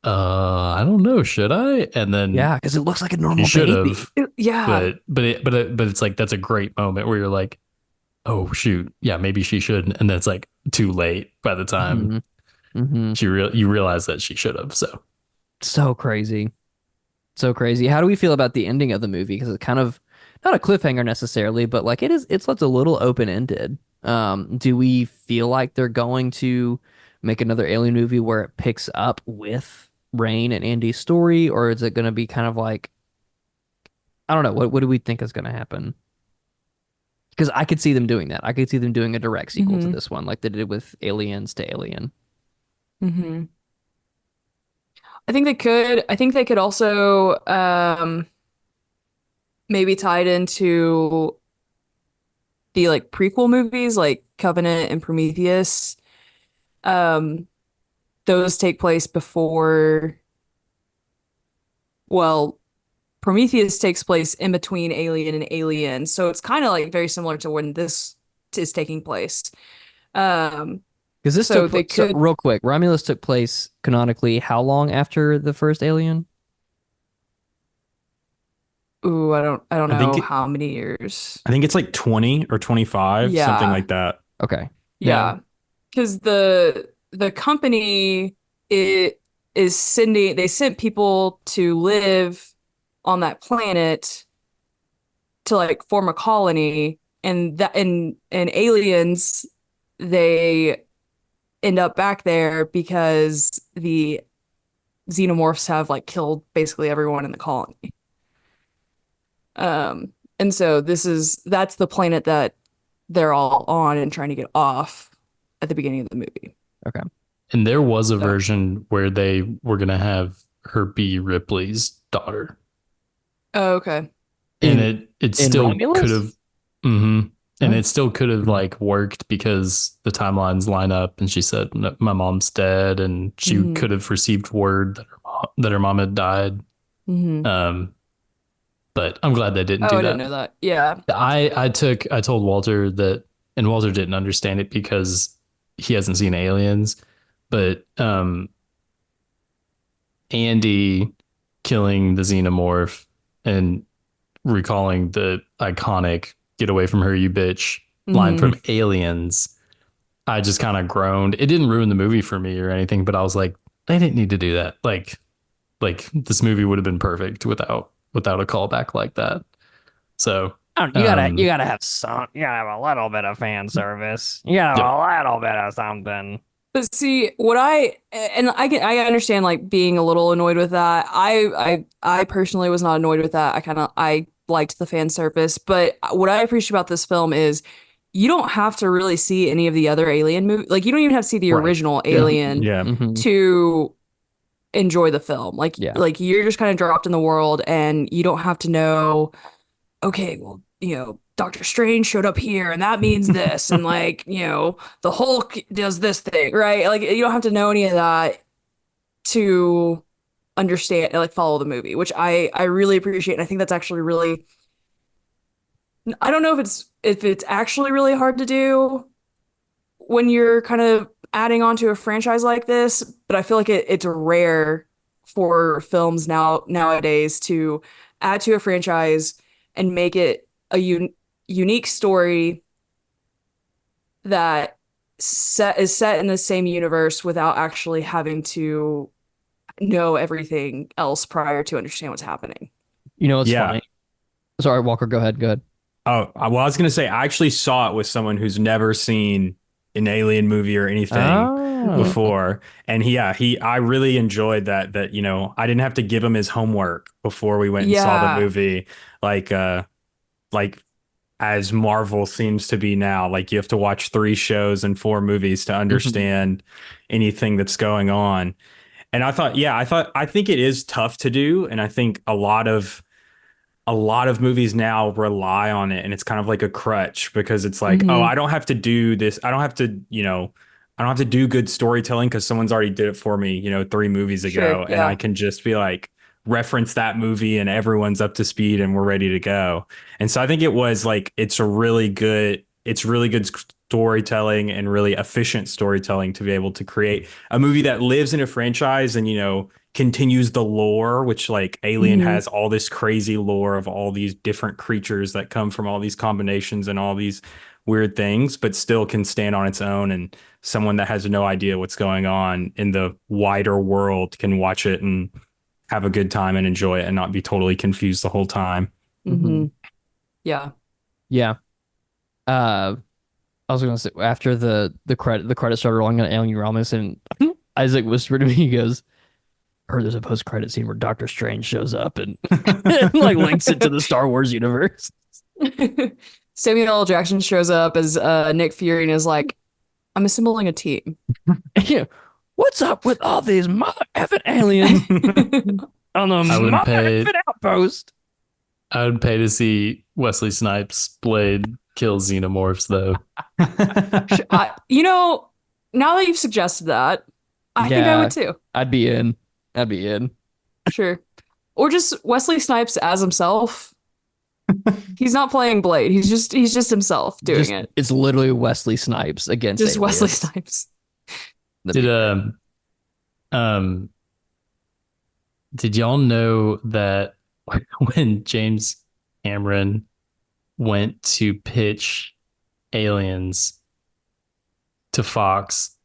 I don't know, should I? And then Yeah, because it looks like a you normal should baby. have, Yeah. but it's like that's a great moment where you're like, oh shoot, yeah, maybe she should. And then it's like too late by the time Hmm. Hmm. you realize that she should have. So So crazy. So crazy. How do we feel about the ending of the movie? Because it's kind of not a cliffhanger necessarily, but like it's left a little open ended. Do we feel like they're going to make another Alien movie where it picks up with Rain and Andy's story, or is it going to be kind of like I don't know. What do we think is going to happen? Because I could see them doing that. I could see them doing a direct sequel to Mhm. this one, like they did with Aliens to Alien. Mhm. I think they could. I think they could also maybe tie it into the like prequel movies like Covenant and Prometheus. Um, those take place before, well, Prometheus takes place in between Alien and Alien. So it's kind of like very similar to when this is taking place. Um, Because this so took they so could, real quick. Romulus took place canonically how long after the first Alien? ooh, I don't I think know it, how many years. I think it's like 20 or 25, something Yeah. like that. Okay. Yeah. Because the company it is sending they sent people to live on that planet to like form a colony and that and aliens they end up back there because the xenomorphs have like killed basically everyone in the colony. And so that's the planet that they're all on and trying to get off at the beginning of the movie. Okay. and there was a So, version where they were gonna have her be Ripley's daughter. oh, okay. And In it in still could Romulus? have and Oh. it still could have like worked because the timelines line up and she said my mom's dead and she Hmm. could have received word that her mom had died. Hmm. um but I'm glad they didn't Oh, do I didn't that. know that. Yeah. I told Walter that, and Walter didn't understand it because he hasn't seen Aliens, but Andy killing the xenomorph and recalling the iconic "Get away from her, you bitch" line Hmm. from Aliens, I just kind of groaned. It didn't ruin the movie for me or anything, but I was like, they didn't need to do that. Like this movie would have been perfect without a callback like that. So, I don't, you um, gotta have some you gotta have a little bit of fan service. You gotta yep, have a little bit of something. But see, what I understand like being a little annoyed with that. I personally was not annoyed with that. I liked the fan service, but what I appreciate about this film is you don't have to really see any of the other Alien movies. Like you don't even have to see the right, original yeah, Alien Yeah. Hmm. to enjoy the film. Yeah. Like you're just kind of dropped in the world and you don't have to know, okay, well, Doctor Strange showed up here and that means this and like, the Hulk does this thing, right? Like you don't have to know any of that to understand and like follow the movie, which I really appreciate. And I think that's actually really I don't know if it's actually really hard to do when you're kind of adding on to a franchise like this, but I feel like it's rare for films nowadays to add to a franchise and make it a unique story that is set in the same universe without actually having to know everything else prior to understand what's happening. You know, it's Yeah. funny. Sorry, Walker, go ahead. Go ahead. Oh, well, I was going to say, I actually saw it with someone who's never seen an alien movie or anything Oh. before. And I really enjoyed that, I didn't have to give him his homework before we went and saw the Yeah. movie. Like as Marvel seems to be now, like you have to watch 3 shows and 4 movies to understand anything that's going on. And I think it is tough to do. And I think a lot of movies now rely on it, and it's kind of like a crutch because it's like, oh, I don't have to do this. I don't have to, I don't have to do good storytelling because someone's already did it for me, 3 movies ago. Sure, And I can just be like, reference that movie and everyone's up to speed and we're ready to go. And so I think it was like, it's really good storytelling and really efficient storytelling to be able to create a movie that lives in a franchise and, continues the lore, which like Alien has all this crazy lore of all these different creatures that come from all these combinations and all these weird things, but still can stand on its own. And someone that has no idea what's going on in the wider world can watch it and have a good time and enjoy it and not be totally confused the whole time. Yeah. Yeah. I was gonna say after the credits started rolling on Alien Romulus, and Isaac whispered to me, he goes, "Heard there's a post-credit scene where Doctor Strange shows up and like links it to the Star Wars universe." Samuel L. Jackson shows up as Nick Fury and is like, "I'm assembling a team." Yeah. What's up with all these mother effing aliens on the mother effing outpost? I would pay to see Wesley Snipes' blade kill xenomorphs, though. Now that you've suggested that, I think I would too. I'd be in. Sure. Or just Wesley Snipes as himself. He's not playing Blade. He's just himself doing it. It's literally Wesley Snipes against Just aliens. Wesley Snipes. Did y'all know that when James Cameron went to pitch Aliens to Fox,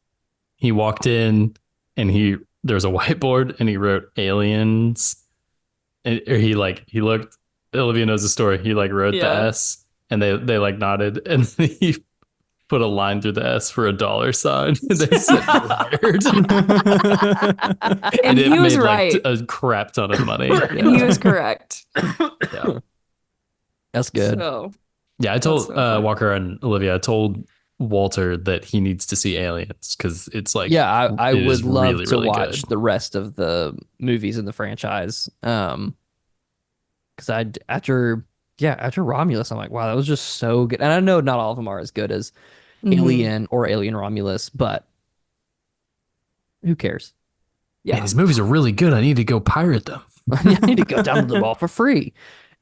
he walked in and there was a whiteboard and he wrote Aliens, and he looked. Olivia knows the story. He wrote the S, and they nodded, and he put a line through the S for $. They said wired. And he was made right. A crap ton of money. And he was correct. Yeah. That's good. So, Yeah, I told so funny. Walker and Olivia, I told Walter that he needs to see Aliens because it's like, Yeah, I it would is love really, to really watch good. the rest of the movies in the franchise. Because after Romulus, I'm like, wow, that was just so good. And I know not all of them are as good as Alien or Alien Romulus, but who cares? Yeah. Man, these movies are really good. I need to go pirate them. I need to go download them all for free.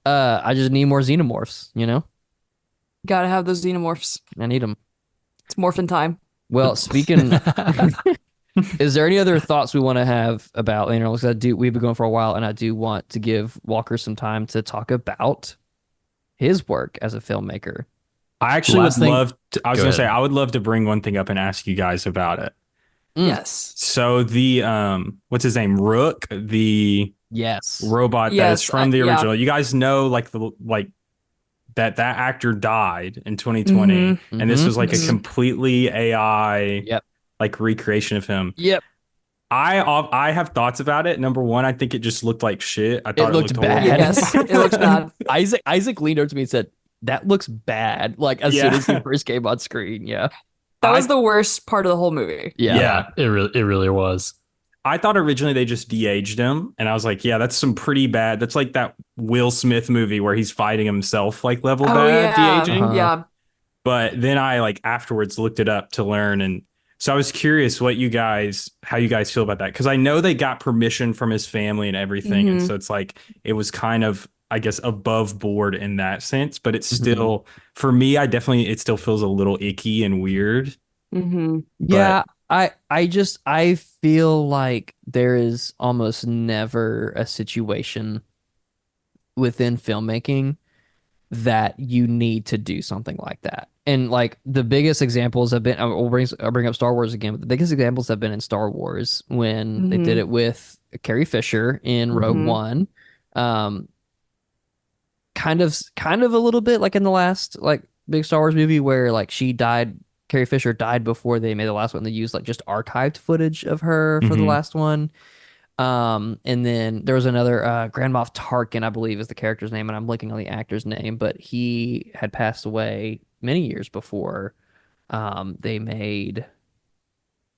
I just need more xenomorphs, Gotta have those xenomorphs. I need them. It's morphin' time. Well, speaking, is there any other thoughts we want to have about Alien Romulus? We've been going for a while, and I do want to give Walker some time to talk about his work as a filmmaker. I actually Last would thing- love to, I was Go going to say, ahead. I would love to bring one thing up and ask you guys about it. Yes. So the, what's his name? Rook, the Yes. robot that Yes, is from the yeah. original. You guys know that actor died in 2020, and this was like a completely AI Yep. recreation of him. Yep. I have thoughts about it. Number one, I think it just looked like shit. I thought it looked looked bad. horrible. Yes, it looks bad. Isaac leaned over to me and said, "That looks bad." As soon as he first came on screen. Yeah. That was the worst part of the whole movie. Yeah. It really was. I thought originally they just de-aged him, and I was like, yeah, that's some pretty bad. That's like that Will Smith movie where he's fighting himself level bad de-aging. Uh-huh. Yeah. But then I afterwards looked it up to learn, and so I was curious how you guys feel about that, because I know they got permission from his family and everything, and so it's it was kind of, I guess, above board in that sense, but it's still, for me, it still feels a little icky and weird. Mm-hmm. Yeah. I feel like there is almost never a situation within filmmaking that you need to do something like that. And like the biggest examples have been, I'll bring up Star Wars again, but the biggest examples have been in Star Wars when they did Mhm. it with Carrie Fisher in Rogue Mhm. One. Um, kind of a little bit like in the last like big Star Wars movie where like she died, Carrie Fisher died before they made the last one. They used like just archived footage of her for the Hmm. last one. And then there was another Grand Moff Tarkin, I believe is the character's name, and I'm blanking on the actor's name, but he had passed away many years before they made,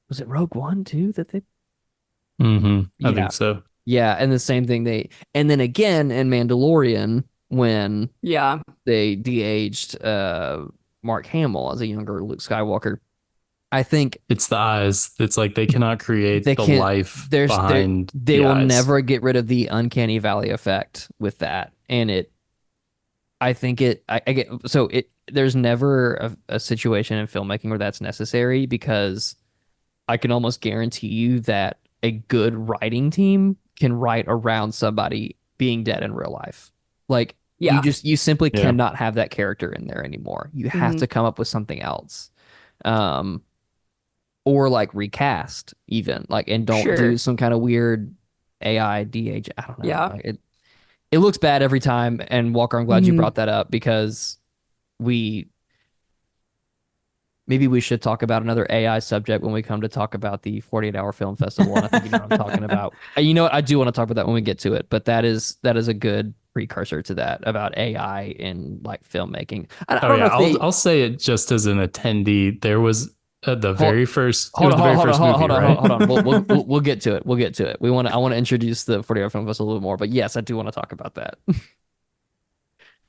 was it Rogue One too that they I yeah. think so. Yeah, and the same thing and then again in Mandalorian when Yeah. they de-aged Mark Hamill as a younger Luke Skywalker. I think It's the eyes. It's like they cannot create they the can't life they behind they the will eyes. never get rid of the uncanny valley effect with that. And I think I get so it there's never a situation in filmmaking where that's necessary because I can almost guarantee you that a good writing team can write around somebody being dead in real life. Like Yeah. you simply Yeah. cannot have that character in there anymore. You have Mhm. to come up with something else. Um or like recast even like and don't do Sure. some kind of weird AI DH. I don't know. Yeah. Like it looks bad every time. And Walker, I'm glad you Mhm. brought that up because we maybe we should talk about another AI subject when we come to talk about the 48-hour film festival. And I think you know what I'm talking about. You know what? I do want to talk about that when we get to it, but that is a good precursor to that about AI in like filmmaking. I Oh don't know yeah, if they I'll say it just as an attendee. There was the hold, very first. It hold was on, the very hold on, first movie, hold on, right? hold on. We'll get to it. We'll get to it. I want to introduce the 48-hour film festival a little more, but yes, I do want to talk about that.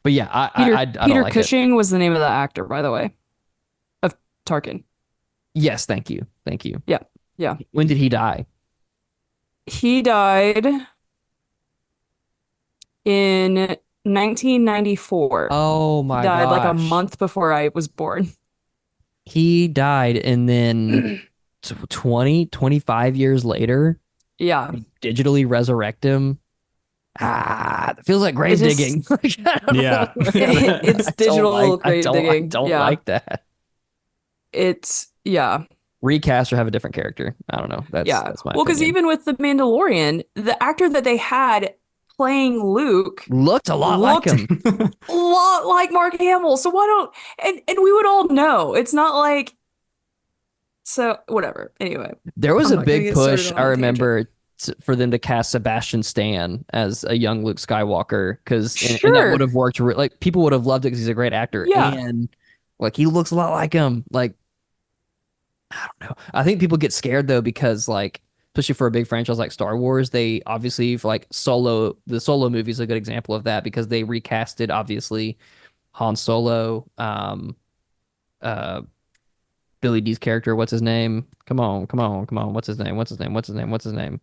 But yeah, I don't Peter like it. Cushing was the name of the actor, by the way, of Tarkin. Yes, thank you. Thank you. Yeah. Yeah. When did he die? He died in 1994. Oh He my died like a gosh. month before I was born. He died and then 20, 25 years later, Yeah. they digitally resurrect him. Ah, it feels like It grave just digging. Like, I don't Yeah. know. it's digital grave I digging. don't Yeah. like that. It's yeah. Recast or have a different character. I don't know. Yeah. That's my Well, because opinion. even with The Mandalorian, the actor that they had playing Luke Looked a lot like looked him. a lot like Mark Hamill. So why don't and we would all know. It's not like so whatever. Anyway, There was I'm a not gonna big get started push, on I a tangent. remember, for them to cast Sebastian Stan as a young Luke Skywalker, because and that would Sure. have worked. Like people would have loved it because he's a great actor, Yeah. and like he looks a lot like him. Like I don't know. I think people get scared though because like especially for a big franchise like Star Wars, they obviously for like the Solo movie is a good example of that because they recasted obviously Han Solo, uh, Billy D's character. What's his name? Come on. What's his name? What's his name? What's his name? What's his name?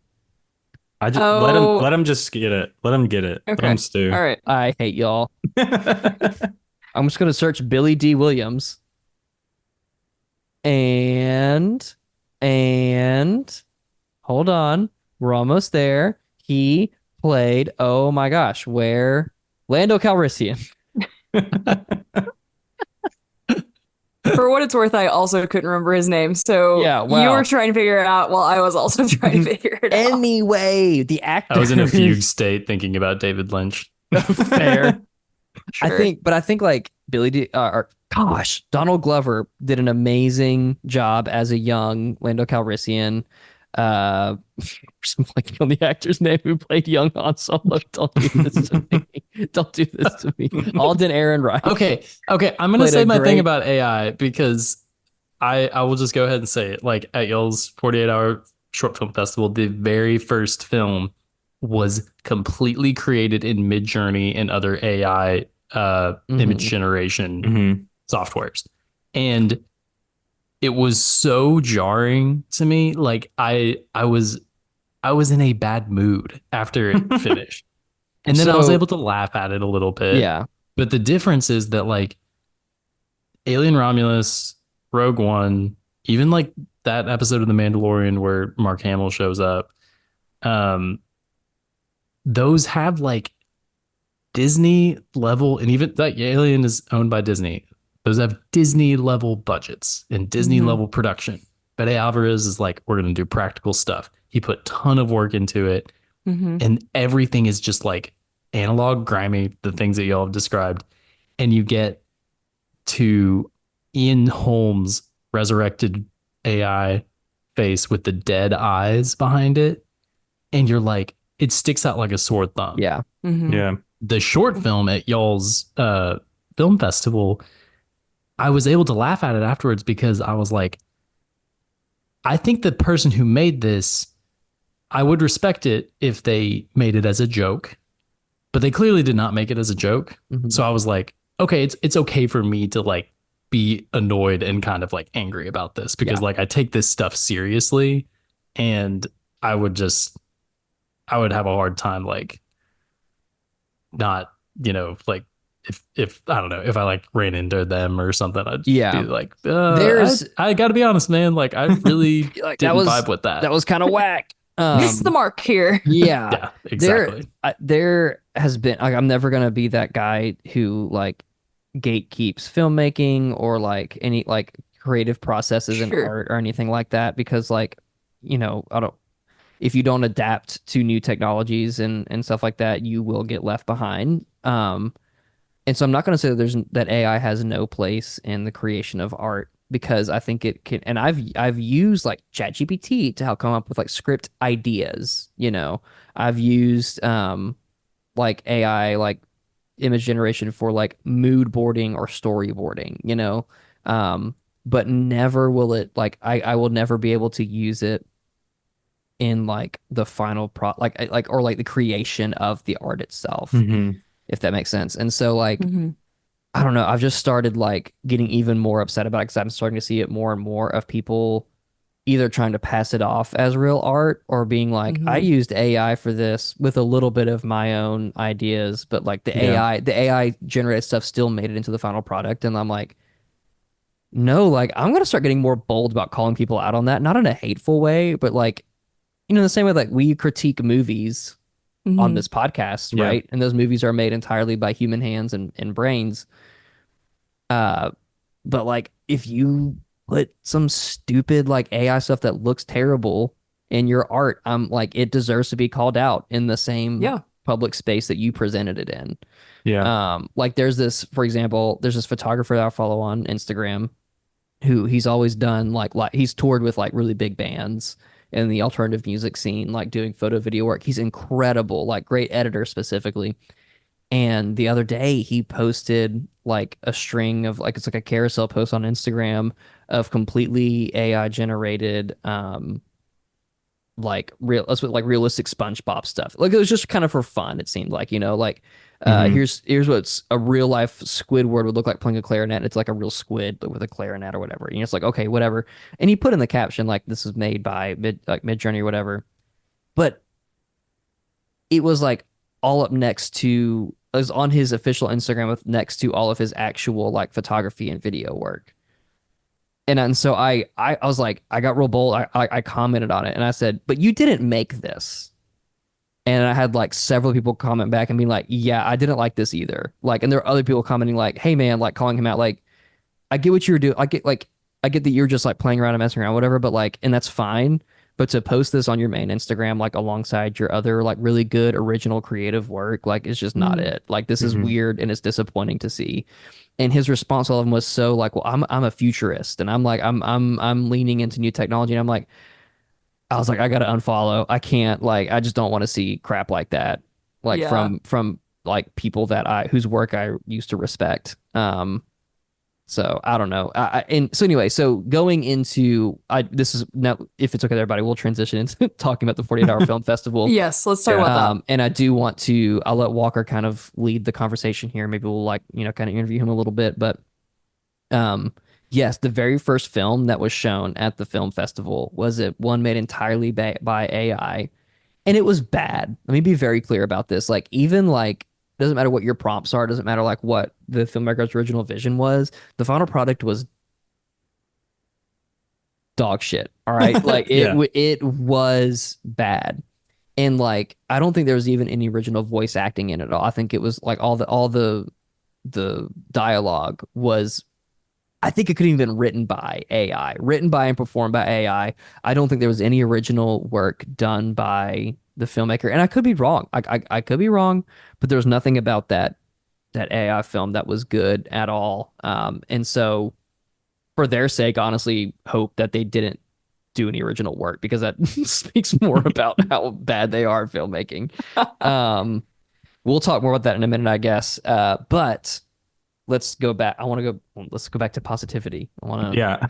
I just Oh, let him just get it. Let him get it. Let him okay. stew. All right. I hate y'all. I'm just gonna search Billy D. Williams and and hold on, we're almost there. He played. Oh my gosh, where Lando Calrissian. For what it's worth, I also couldn't remember his name. So Yeah, you were wow. trying to figure it out while I was also trying to figure it out. Anyway, the I was in a fugue actors. state thinking about David Lynch. Fair. Sure. I think like Billy D. Or gosh, Donald Glover did an amazing job as a young Lando Calrissian. Uh, I'm blanking on the actor's name who played young Han Solo. Don't do this to me. Don't do this to me. Alden Ehrenreich Okay. I'm gonna played say a my thing great. about AI because I will just go ahead and say it. Like at y'all's 48-hour short film festival, the very first film was completely created in Midjourney and other AI image Mhm. generation Hmm. softwares, and it was so jarring to me. Like I was in a bad mood after it finished. And then I was So able to laugh at it a little bit. yeah, But the difference is that like Alien Romulus, Rogue One, even like that episode of The Mandalorian where Mark Hamill shows up, um, those have like Disney level, and even like Alien is owned by Disney. Those have Disney level budgets and Disney Mhm. level production. But Alvarez is like, we're gonna do practical stuff. He put a ton of work into it, Mhm. and everything is just like analog, grimy, the things that y'all have described. And you get to Ian Holmes' resurrected AI face with the dead eyes behind it, and you're like, it sticks out like a sore thumb. Yeah. Mhm. Yeah. The short film at y'all's film festival, I was able to laugh at it afterwards because I was like, I think the person who made this, I would respect it if they made it as a joke, but they clearly did not make it as a joke. Mhm. So I was like, okay, it's okay for me to like be annoyed and kind of like angry about this because Yeah. like I take this stuff seriously, and I would just I would have a hard time like not, like if I don't know, if I like ran into them or something, I'd just Yeah. be like, There's I gotta be honest, man. Like I really like didn't vibe with that. that was kind of whack. Missed the mark here. Yeah. Yeah, exactly. There has been like I'm never gonna be that guy who like gatekeeps filmmaking or like any like creative processes in Sure. art or anything like that because like I don't if you don't adapt to new technologies and stuff like that, you will get left behind. And so I'm not going to say that AI has no place in the creation of art because I think it can. And I've used like ChatGPT to help come up with like script ideas. I've used like AI like image generation for like mood boarding or storyboarding. But never will it like I will never be able to use it in like the final like or like the creation of the art itself, Hmm. if that makes sense. And so like Mhm. I don't know, I've just started like getting even more upset about it because I'm starting to see it more and more of people either trying to pass it off as real art or being like, I Mhm. used AI for this with a little bit of my own ideas, but like Yeah. The AI generated stuff still made it into the final product. And I'm like, no, like I'm gonna start getting more bold about calling people out on that, not in a hateful way, but like, the same way like we critique movies on Mhm. this podcast, Yeah. right? And those movies are made entirely by human hands and brains. Uh, but like if you put some stupid like AI stuff that looks terrible in your art, I'm like it deserves to be called out in the same Yeah. public space that you presented it in. Yeah. Like there's this, for example, there's this photographer that I follow on Instagram who he's always done like he's toured with like really big bands in the alternative music scene, like doing photo video work. He's incredible, like great editor specifically. And the other day he posted like a string of like it's like a carousel post on Instagram of completely AI generated like like realistic SpongeBob stuff. Like it was just kind of for fun, it seemed like, like Hmm. here's what's a real life Squidward would look like playing a clarinet. It's like a real squid but with a clarinet or whatever. And it's like, okay, whatever. And he put in the caption like this is made by Midjourney or whatever. But it was like all up next to it was on his official Instagram with next to all of his actual like photography and video work. And so I was like I got real bold. I commented on it and I said, "But you didn't make this." And I had like several people comment back and be like, "Yeah, I didn't like this either." Like, and there are other people commenting like, "Hey man," like calling him out like, I get what you were doing. I get that you're just like playing around and messing around, whatever, but like, and that's fine. But to post this on your main Instagram, like alongside your other like really good original creative work, like it's just not Mhm. it. Like this is Hmm. weird and it's disappointing to see. And his response to all of them was so like, well, I'm a futurist and I'm like I'm leaning into new technology. And I'm like, I was like, I gotta unfollow. I can't like I just don't want to see crap like that. Like Yeah. from like people that I whose work I used to respect. So I don't know. And so anyway, so going into this is now if it's okay with everybody, we'll transition into talking about the 48-hour film festival. Yes. Let's talk Yeah. about that. And I do want to I'll let Walker kind of lead the conversation here. Maybe we'll like, kind of interview him a little bit, but yes, the very first film that was shown at the film festival was one made entirely by AI, and it was bad. Let me be very clear about this. Like even like doesn't matter what your prompts are, doesn't matter like what the filmmaker's original vision was. The final product was dog shit. All right, like Yeah. it was bad, and like I don't think there was even any original voice acting in it at all. I think it was like all the dialogue was. I think it could have been written by AI, written by and performed by AI. I don't think there was any original work done by the filmmaker, and I could be wrong. I could be wrong, but there was nothing about that AI film that was good at all. And so for their sake, honestly, hope that they didn't do any original work because that speaks more about how bad they are at filmmaking. Um, we'll talk more about that in a minute, I guess. But let's go back. Let's go back to positivity. I want to, Yeah.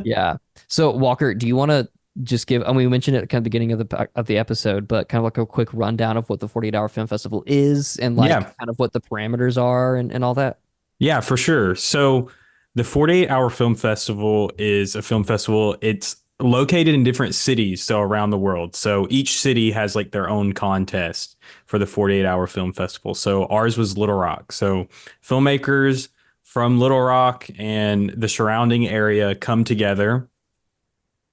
yeah. So Walker, do you want to just give, I mean, we mentioned it at kind of the beginning of the episode, but kind of like a quick rundown of what the 48-hour film festival is and like Yeah. kind of what the parameters are and all that? Yeah, for sure. So the 48-hour film festival is a film festival. It's located in different cities, so around the world. So each city has like their own contest for the 48-hour film festival. So ours was Little Rock. So filmmakers from Little Rock and the surrounding area come together.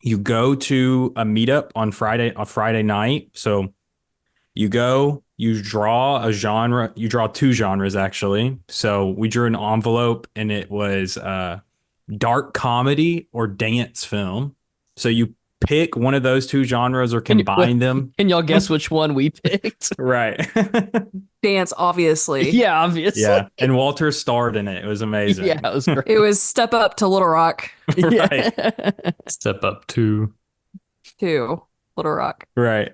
You go to a meetup on Friday night. So you go, you draw a genre, you draw two genres actually. So we drew an envelope and it was dark comedy or dance film. So you pick one of those two genres or combine them. Can y'all guess which one we picked? Right. Dance, obviously. Yeah, obviously. Yeah. And Walter starred in it. It was amazing. Yeah, it was great. It was Step Up to Little Rock Right. Step Up to. too. Little Rock. Right.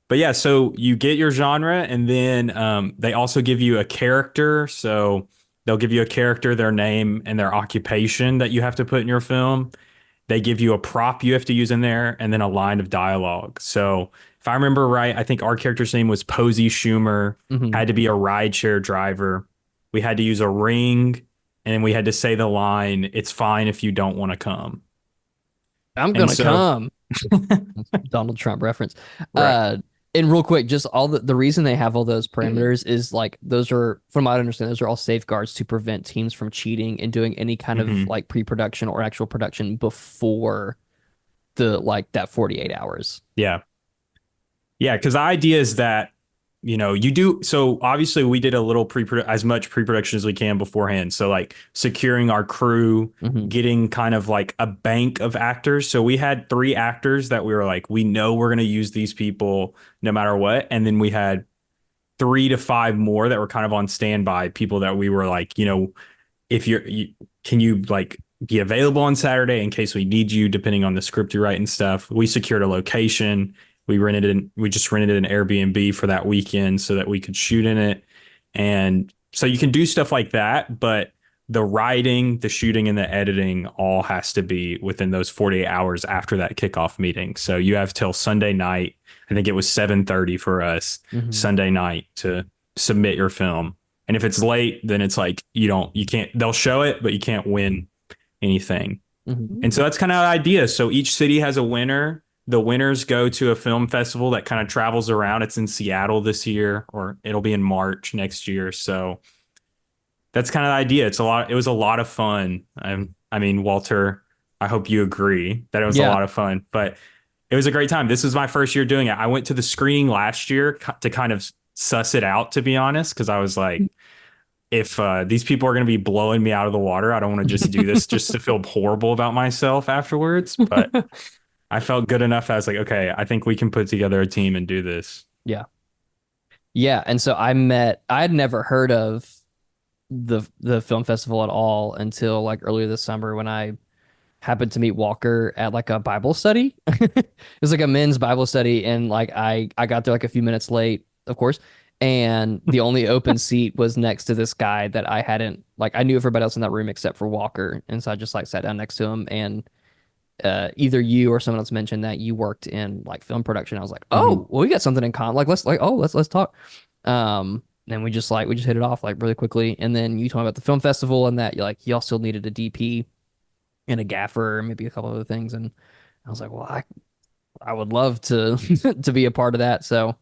But yeah, so you get your genre and then they also give you a character. So they'll give you a character, their name, and their occupation that you have to put in your film. They give you a prop you have to use in there and then a line of dialogue. So if I remember right, I think our character's name was Posey Schumer, Mhm. had to be a rideshare driver. We had to use a ring and we had to say the line, "It's fine if you don't want to come." I'm gonna so- come. Donald Trump reference. Right. And real quick, just all the reason they have all those parameters is like those are, from what I understand, those are all safeguards to prevent teams from cheating and doing any kind of Mhm. like pre-production or actual production before the like that 48 hours. Yeah. Yeah, because the idea is that, you do. So obviously we did a little as much pre-production as we can beforehand. So like securing our crew, Mhm. getting kind of like a bank of actors. So we had 3 actors that we were like, we know we're going to use these people no matter what. And then we had 3 to 5 more that were kind of on standby, people that we were like, if can you like be available on Saturday in case we need you, depending on the script you write and stuff. We secured a location. We just rented an Airbnb for that weekend so that we could shoot in it. And so you can do stuff like that, but the writing, the shooting, and the editing all has to be within those 48 hours after that kickoff meeting. So you have till Sunday night. I think it was 7:30 for us Mhm. Sunday night to submit your film. And if it's late, then it's like you can't, they'll show it, but you can't win anything. Mhm. And so that's kind of the idea. So each city has a winner. The winners go to a film festival that kind of travels around. It's in Seattle this year, or it'll be in March next year. So that's kind of the idea. It was a lot of fun. I mean, Walter, I hope you agree that it was a Yeah. lot of fun, but it was a great time. This is my first year doing it. I went to the screening last year to kind of suss it out, to be honest, because I was like, if these people are going to be blowing me out of the water, I don't want to just do this just to feel horrible about myself afterwards. But I felt good enough. I was like, okay, I think we can put together a team and do this. Yeah, and so I'd never heard of the film festival at all until like earlier this summer when I happened to meet Walker at like a Bible study. It was like a men's Bible study, and like I got there like a few minutes late, of course, and the only open seat was next to this guy that I hadn't like I knew everybody else in that room except for Walker, and so I just like sat down next to him, and either you or someone else mentioned that you worked in like film production. I was like, oh, well, we got something in common. Like let's talk. And we just hit it off like really quickly, and then you told me about the film festival and that y'all still needed a DP and a gaffer, and maybe a couple other things. And I was like, well, I would love to to be a part of that. So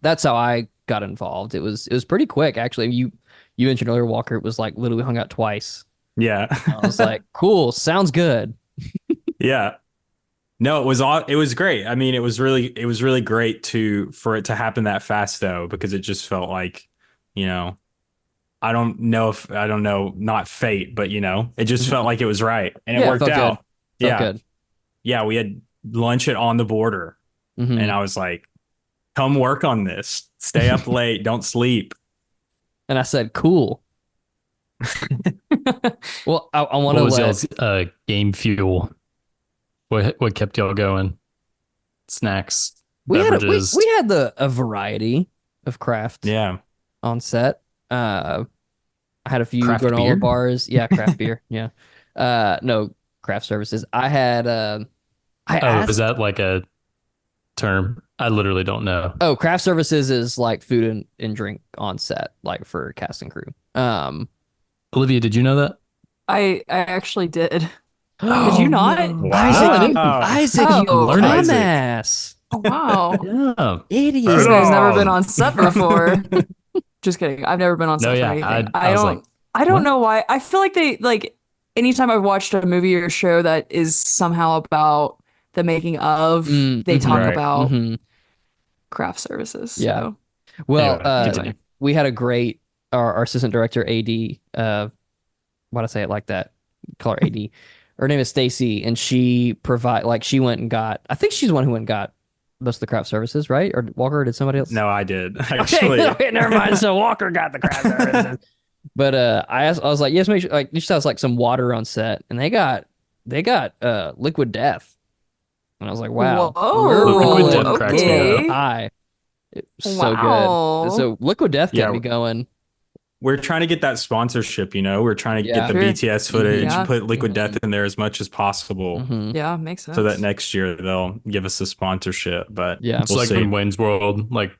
that's how I got involved. It was pretty quick actually. You mentioned earlier, Walker, it was like literally hung out twice. Yeah. I was like, cool, sounds good. Yeah. No, it was great. I mean, it was really great for it to happen that fast though, because it just felt like, you know, I don't know, not fate, but it just felt like it was right and it Yeah. worked Felt good. out. Felt Yeah. good. Yeah. We had lunch at On the Border and Hmm. I was like, come work on this. Stay up late. Don't sleep. And I said, cool. Well, I want What to was let y'all's game fuel? What kept y'all going? Snacks, beverages. we had a variety of craft Yeah. on set. I had a few Craft granola beer? bars. Yeah, craft beer. Yeah. No craft services. I had I Oh, is asked. that like a term? I literally don't know. Oh, craft services is like food and drink on set, like for cast and crew. Olivia, did you know that? I actually did. Did you Oh not? no, Isaac, No, I you didn't. Isaac, you I'm Oh, learning. Isaac. dumbass, oh wow. Yeah. This idiot. guy's never been on. on set before. Just kidding. I've never been on No, set for yeah. anything. I was like, I don't what? know why. I feel like they like anytime I've watched a movie or show that is somehow about the making of, they talk Right. about Hmm. craft services. Yeah. So Well, Anyway, continue. we had a great our assistant director AD. Why'd I say it like that? Call her AD. Her name is Stacy, and she went and got. I think she's the one who went and got most of the craft services, right? Or Walker, or did somebody else? No, I did Okay, actually. okay, never mind. So Walker got the craft services. But I was like, yes, make sure like you just has like some water on set, and they got liquid death, and I was like, wow, we're whoa, Liquid rolling Death cracks me up. okay. high. It was so good. Wow. So liquid death kept Yeah. me going. We're trying to get that sponsorship, We're trying to get Yeah. the Sure. BTS footage, Yeah. put Liquid Mhm. Death in there as much as possible Hmm. Yeah, makes so that sense. next year they'll give us a sponsorship, but Yeah. It's we'll like see. in Wayne's World. Like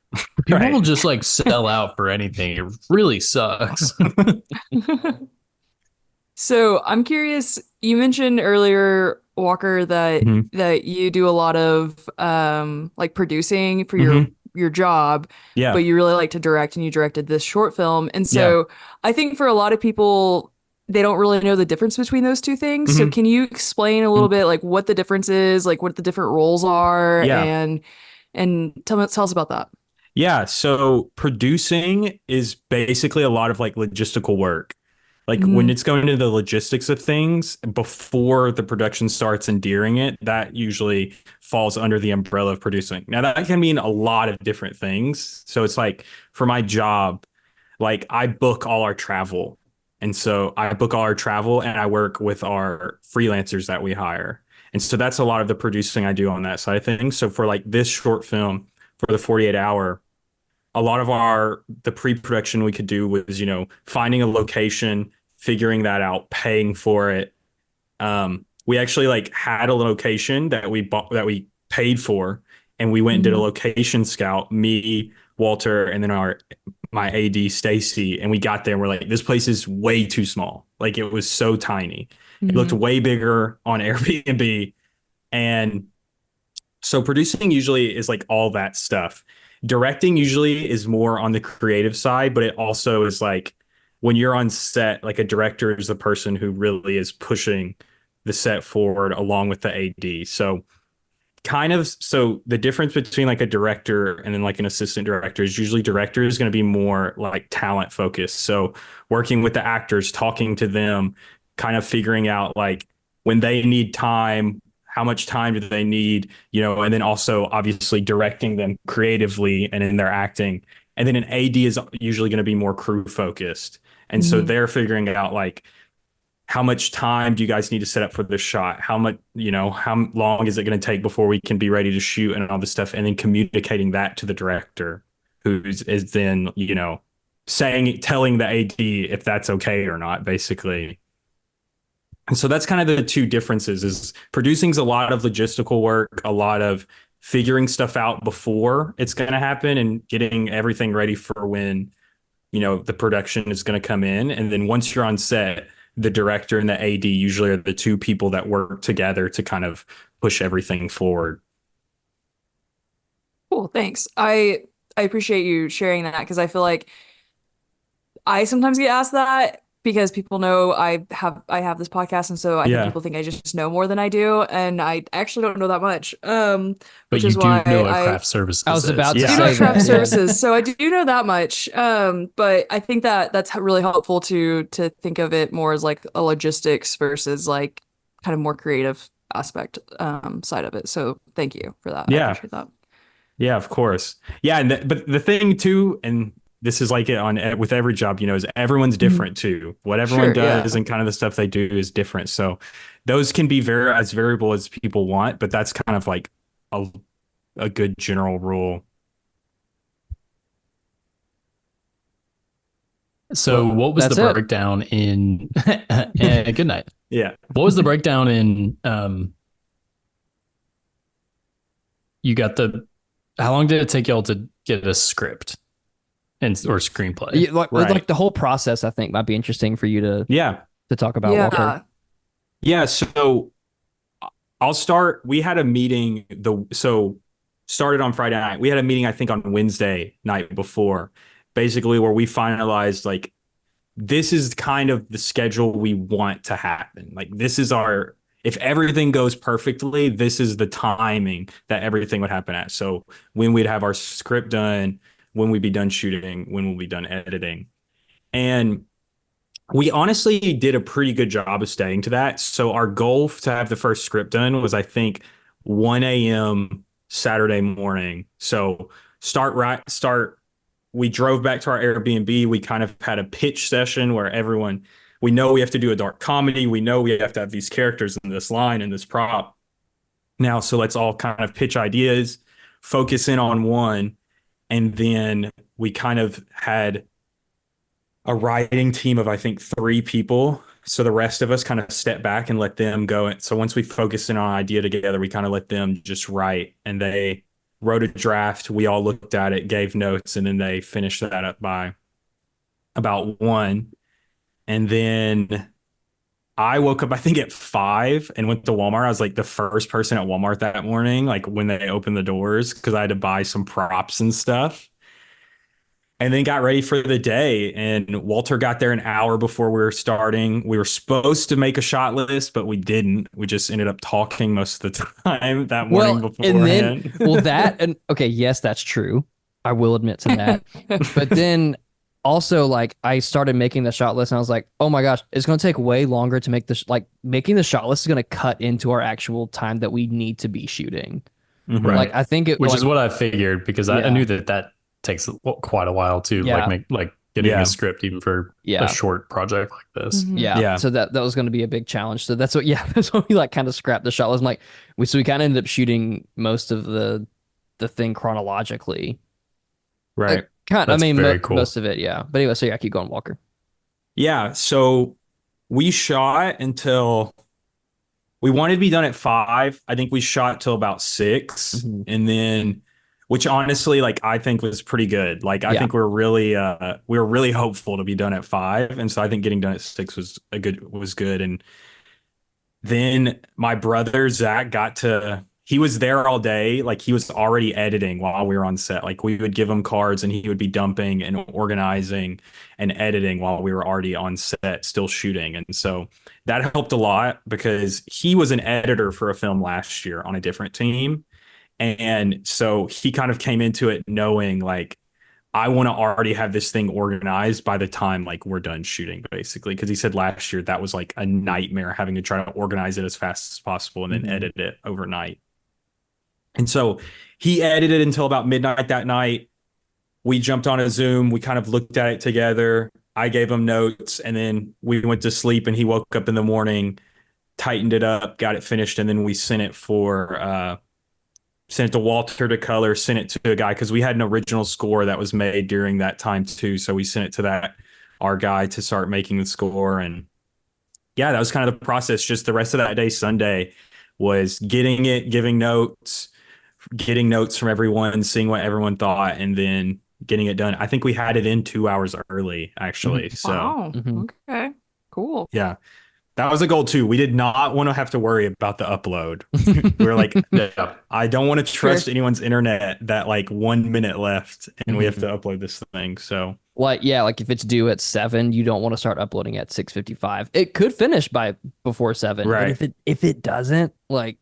people Right. will just like sell out for anything. It really sucks. So I'm curious, you mentioned earlier, Walker, that Mhm. that you do a lot of like producing for Mhm. your job, but Yeah. you really like to direct and you directed this short film. And Yeah. so I think for a lot of people, they don't really know the difference between those two things. So Mhm. can you explain a little bit like what the difference is, like what the different roles are, Yeah. and tell us about that. Yeah. So producing is basically a lot of like logistical work. Like when Hmm. it's going into the logistics of things before the production starts and during it, that usually falls under the umbrella of producing. Now that can mean a lot of different things. So it's like for my job, like I book all our travel. And so I book all our travel and I work with our freelancers that we hire. And so that's a lot of the producing I do on that side of things. So for like this short film, for the 48 hour, a lot of the pre-production we could do was, finding a location, figuring that out, paying for it. We actually like had a location that we bought that we paid for, and we went and did a Hmm. location scout, me, Walter, and then my AD Stacy, and we got there and we're like, this place is way too small. Like it was so tiny. It looked Hmm. way bigger on Airbnb. And so producing usually is like all that stuff. Directing usually is more on the creative side, but it also is like when you're on set, like a director is the person who really is pushing the set forward along with the AD. So the difference between like a director and then like an assistant director is usually director is going to be more like talent focused. So working with the actors, talking to them, kind of figuring out like when they need time, how much time do they need, and then also obviously directing them creatively and in their acting. And then an AD is usually going to be more crew focused. And so Hmm. they're figuring out like how much time do you guys need to set up for this shot? How much, how long is it going to take before we can be ready to shoot and all this stuff? And then communicating that to the director, who is then, telling the AD if that's okay or not, basically. And so that's kind of the two differences is producing's a lot of logistical work, a lot of figuring stuff out before it's going to happen and getting everything ready for when, the production is going to come in. And then once you're on set, the director and the AD usually are the two people that work together to kind of push everything forward. Cool, thanks. I appreciate you sharing that because I feel like I sometimes get asked that because people know I have this podcast, and so I think people think I just know more than I do, and I actually don't know that much. But Which you is do why know what I craft services I was is. about do to know say what craft that, yeah. services, so I do know that much. But I think that that's really helpful to think of it more as like a logistics versus like kind of more creative aspect side of it. So thank you for that. I Yeah. appreciate that. Yeah, of course. Yeah, and but the thing too, and this is like it on with every job, is everyone's different too. What everyone Sure, yeah. does and kind of the stuff they do is different. So those can be very as variable as people want, but that's kind of like a good general rule. So Well, what was the that's it. breakdown in good night. Yeah. What was the breakdown in you got the how long did it take y'all to get a script and or screenplay? Yeah, like Right. the whole process, I think, might be interesting for you Yeah. to talk about, Walter. Yeah. Yeah, so I'll start. We had a meeting started on Friday night. We had a meeting I think on Wednesday night before, basically where we finalized like this is kind of the schedule we want to happen. Like this is our if everything goes perfectly, this is the timing that everything would happen at. So when we'd have our script done, when we'd be done shooting, when we'll be done editing. And we honestly did a pretty good job of staying to that. So our goal to have the first script done was, I think, 1 a.m. Saturday morning. So start. We drove back to our Airbnb. We kind of had a pitch session where we know we have to do a dark comedy. We know we have to have these characters in this line and this prop. Now, so let's all kind of pitch ideas, focus in on one. And then we kind of had a writing team of I think 3 people. So the rest of us kind of step back and let them go. So once we focus in on an idea together, we kind of let them just write, and they wrote a draft. We all looked at it, gave notes, and then they finished that up by about 1. And then I woke up, I think at 5 and went to Walmart. I was like the first person at Walmart that morning, like when they opened the doors, because I had to buy some props and stuff. And then got ready for the day. And Walter got there an hour before we were starting. We were supposed to make a shot list, but we didn't. We just ended up talking most of the time that morning beforehand. And okay, yes, that's true. I will admit to that. But then also, like, I started making the shot list, and I was like, oh my gosh, it's going to take way longer to make this. Like, making the shot list is going to cut into our actual time that we need to be shooting. Mhm. Right. Like, I think which is what I figured, because I Yeah. knew that takes quite a while to Yeah. like getting Yeah. a script even for Yeah. a short project like this. Mhm. Yeah. So that was going to be a big challenge. So that's what we like kind of scrapped the shot list. I'm like, we kind of ended up shooting most of the thing chronologically. Right. That's very cool. Most of it, yeah. But anyway, so yeah, keep going, Walker. Yeah. So we shot until we wanted to be done at 5. I think we shot till about 6. Mhm. And then, which honestly, like, I think was pretty good. Like, I think we were really hopeful to be done at 5. And so I think getting done at 6 was good. And then my brother, Zach, he was there all day. Like, he was already editing while we were on set. Like, we would give him cards and he would be dumping and organizing and editing while we were already on set, still shooting. And so that helped a lot, because he was an editor for a film last year on a different team. And so he kind of came into it knowing, like, I want to already have this thing organized by the time like we're done shooting, basically. Because he said last year that was like a nightmare, having to try to organize it as fast as possible and then edit it overnight. And so he edited until about midnight that night. We jumped on a Zoom. We kind of looked at it together. I gave him notes, and then we went to sleep, and he woke up in the morning, tightened it up, got it finished, and then we sent it to Walter to color, sent it to a guy, because we had an original score that was made during that time too. So we sent it to our guy to start making the score. And yeah, that was kind of the process. Just the rest of that day, Sunday, was getting it, giving notes, getting notes from everyone, seeing what everyone thought, and then getting it done. I think we had it in 2 hours early, actually. So Wow. Mhm. Okay. Cool. yeah, that was a goal too. We did not want to have to worry about the upload. We were like, Yeah. I don't want to trust Sure. anyone's internet that like 1 minute left and we have to upload this thing. So Like, yeah, like if it's due at 7, you don't want to start uploading at 6:55. It could finish by before 7, but Right. if it doesn't, like,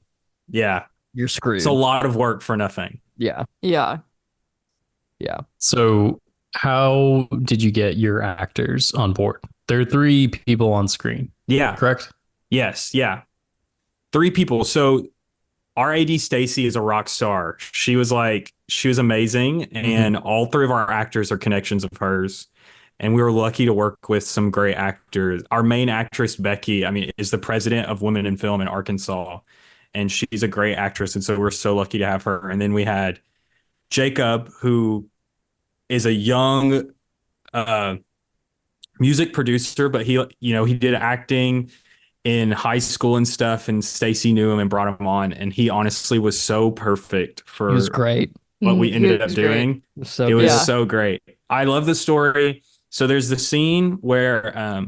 Yeah. you're screwed. It's a lot of work for nothing. Yeah. Yeah. Yeah. So how did you get your actors on board? There are 3 people on screen, Yeah. correct? Yes. Yeah. 3 people. So our AD Stacy is a rock star. She was amazing. And all 3 of our actors are connections of hers. And we were lucky to work with some great actors. Our main actress, Becky, I mean, is the president of Women in Film in Arkansas. And she's a great actress. And so we're so lucky to have her. And then we had Jacob, who is a young music producer, but he did acting in high school and stuff, and Stacy knew him and brought him on, and he honestly was so perfect for He was great. what we He ended up was great. doing. So It was Yeah. so great. I love the story. So there's the scene where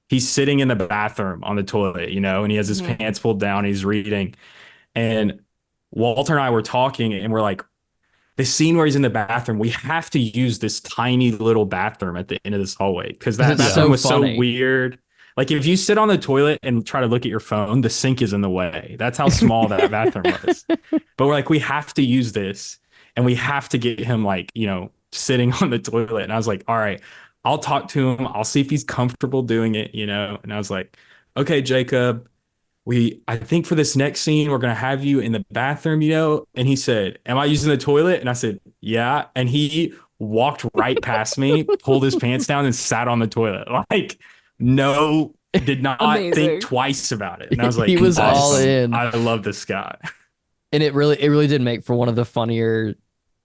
he's sitting in the bathroom on the toilet, and he has his Mhm. pants pulled down, he's reading. And Walter and I were talking, and we're like, the scene where he's in the bathroom, we have to use this tiny little bathroom at the end of this hallway because that It's bathroom so was so funny. weird. Like if you sit on the toilet and try to look at your phone, the sink is in the way. That's how small that bathroom was. But we're like, we have to use this, and we have to get him sitting on the toilet. And I was like, all right, I'll talk to him. I'll see if he's comfortable doing it, And I was like, okay, Jacob, I think for this next scene, we're going to have you in the bathroom, And he said, am I using the toilet? And I said, yeah. And he walked right past me, pulled his pants down and sat on the toilet. Did not Amazing. think twice about it. And I was like, He was all awesome. in. I love this guy. And it really did make for one of the funnier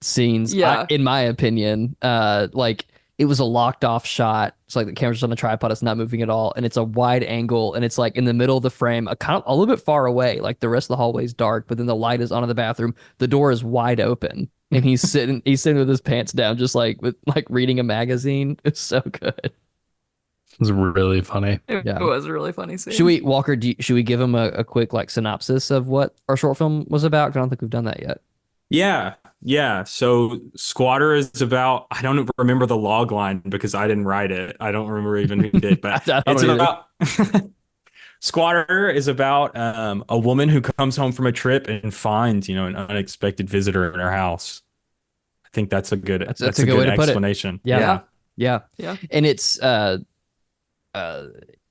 scenes, Yeah. in my opinion. Like it was a locked off shot. It's like the camera's just on a tripod, it's not moving at all, and it's a wide angle, and it's like in the middle of the frame, a little bit far away. Like the rest of the hallway is dark, but then the light is on in the bathroom. The door is wide open, and he's sitting with his pants down, just like reading a magazine. It's so good. It was really funny. It Yeah. was a really funny scene. Should we, Walker? Should we give him a quick synopsis of what our short film was about? 'Cause I don't think we've done that yet. Yeah. Yeah. So Squatter is about, I don't remember the log line because I didn't write it. I don't remember even who did, but I don't it's either. about Squatter is about a woman who comes home from a trip and finds, an unexpected visitor in her house. I think that's a good That's a good way to put it. explanation. Yeah. Yeah. Yeah. And it's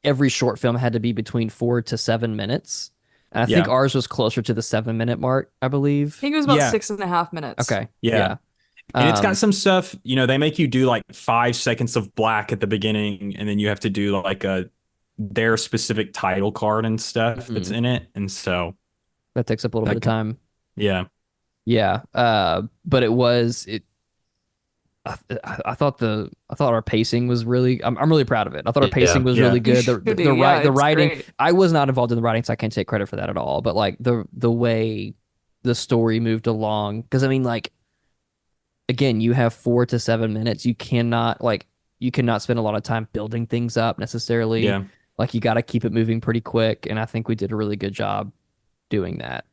every short film had to be between 4 to 7 minutes. And I think Yeah. ours was closer to the 7-minute mark, I I believe. think it was about Yeah. 6.5 minutes. Okay. Yeah. And it's got Um, some stuff, they make you do like 5 seconds of black at the beginning, and then you have to do like their specific title card and stuff that's in it. And so, that takes up a little bit of time. yeah. Yeah. But it was I thought our pacing was really. I'm really proud of it. I thought our pacing was Yeah. really good. You should be. Yeah, The it's writing. great. I was not involved in the writing, so I can't take credit for that at all. But like the way the story moved along, because I mean, like, again, you have 4 to 7 minutes. You cannot spend a lot of time building things up necessarily. Yeah. Like you got to keep it moving pretty quick, and I think we did a really good job doing that.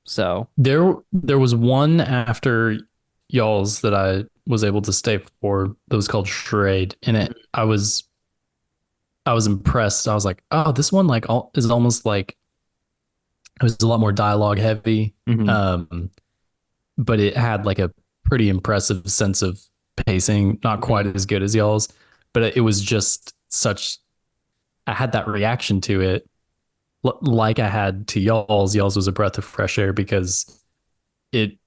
So There was one after y'all's that I was able to stay for that was called Charade. In it, I was impressed. I was like, oh, this one is almost like it was a lot more dialogue heavy. Mhm. But it had like a pretty impressive sense of pacing, not quite as good as y'all's, but it was just I had that reaction to it like I had to y'all's. Y'all's was a breath of fresh air because it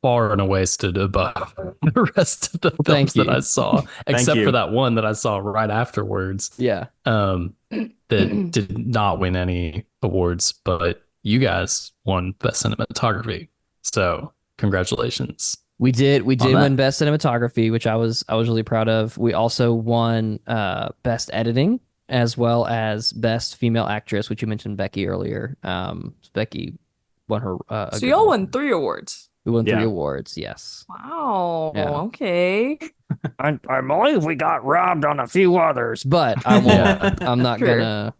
far and away stood above the rest of the thank films that you. I saw, except you. for that one that I saw right afterwards yeah. that did not win any awards, but you guys won Best Cinematography. So congratulations. We did that. win Best Cinematography, which I was really proud of. We also won Best Editing as well as Best Female Actress, which you mentioned Becky earlier. Becky won her. So y'all won 3 awards. We won 3 Yeah. awards. Yes. Wow. Yeah. Okay. I believe we got robbed on a few others, but I won't. Yeah. I'm not Sure.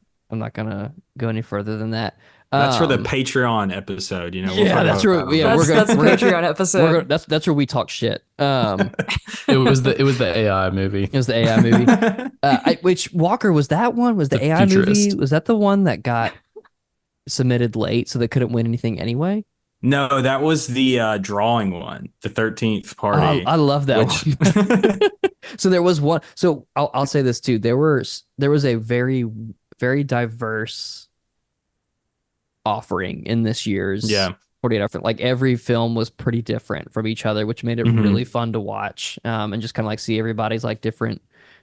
gonna go any further than that. That's for the Um, Patreon episode. We'll yeah, talk that's about where that on yeah there. That's a Patreon episode. that's where we talk shit. It was the AI movie. It was the AI movie. Which Walker was that one? Was The the AI movie? futurist. Was that the one that got submitted late, so they couldn't win anything anyway? No, that was the drawing one, the 13th Oh, party, I love that which one. So there was one. So I'll say this too. There was a very very diverse offering in this year's yeah. 48 hour film. Like every film was pretty different from each other, which made it Hmm. really fun to watch. And just kind of like see everybody's like different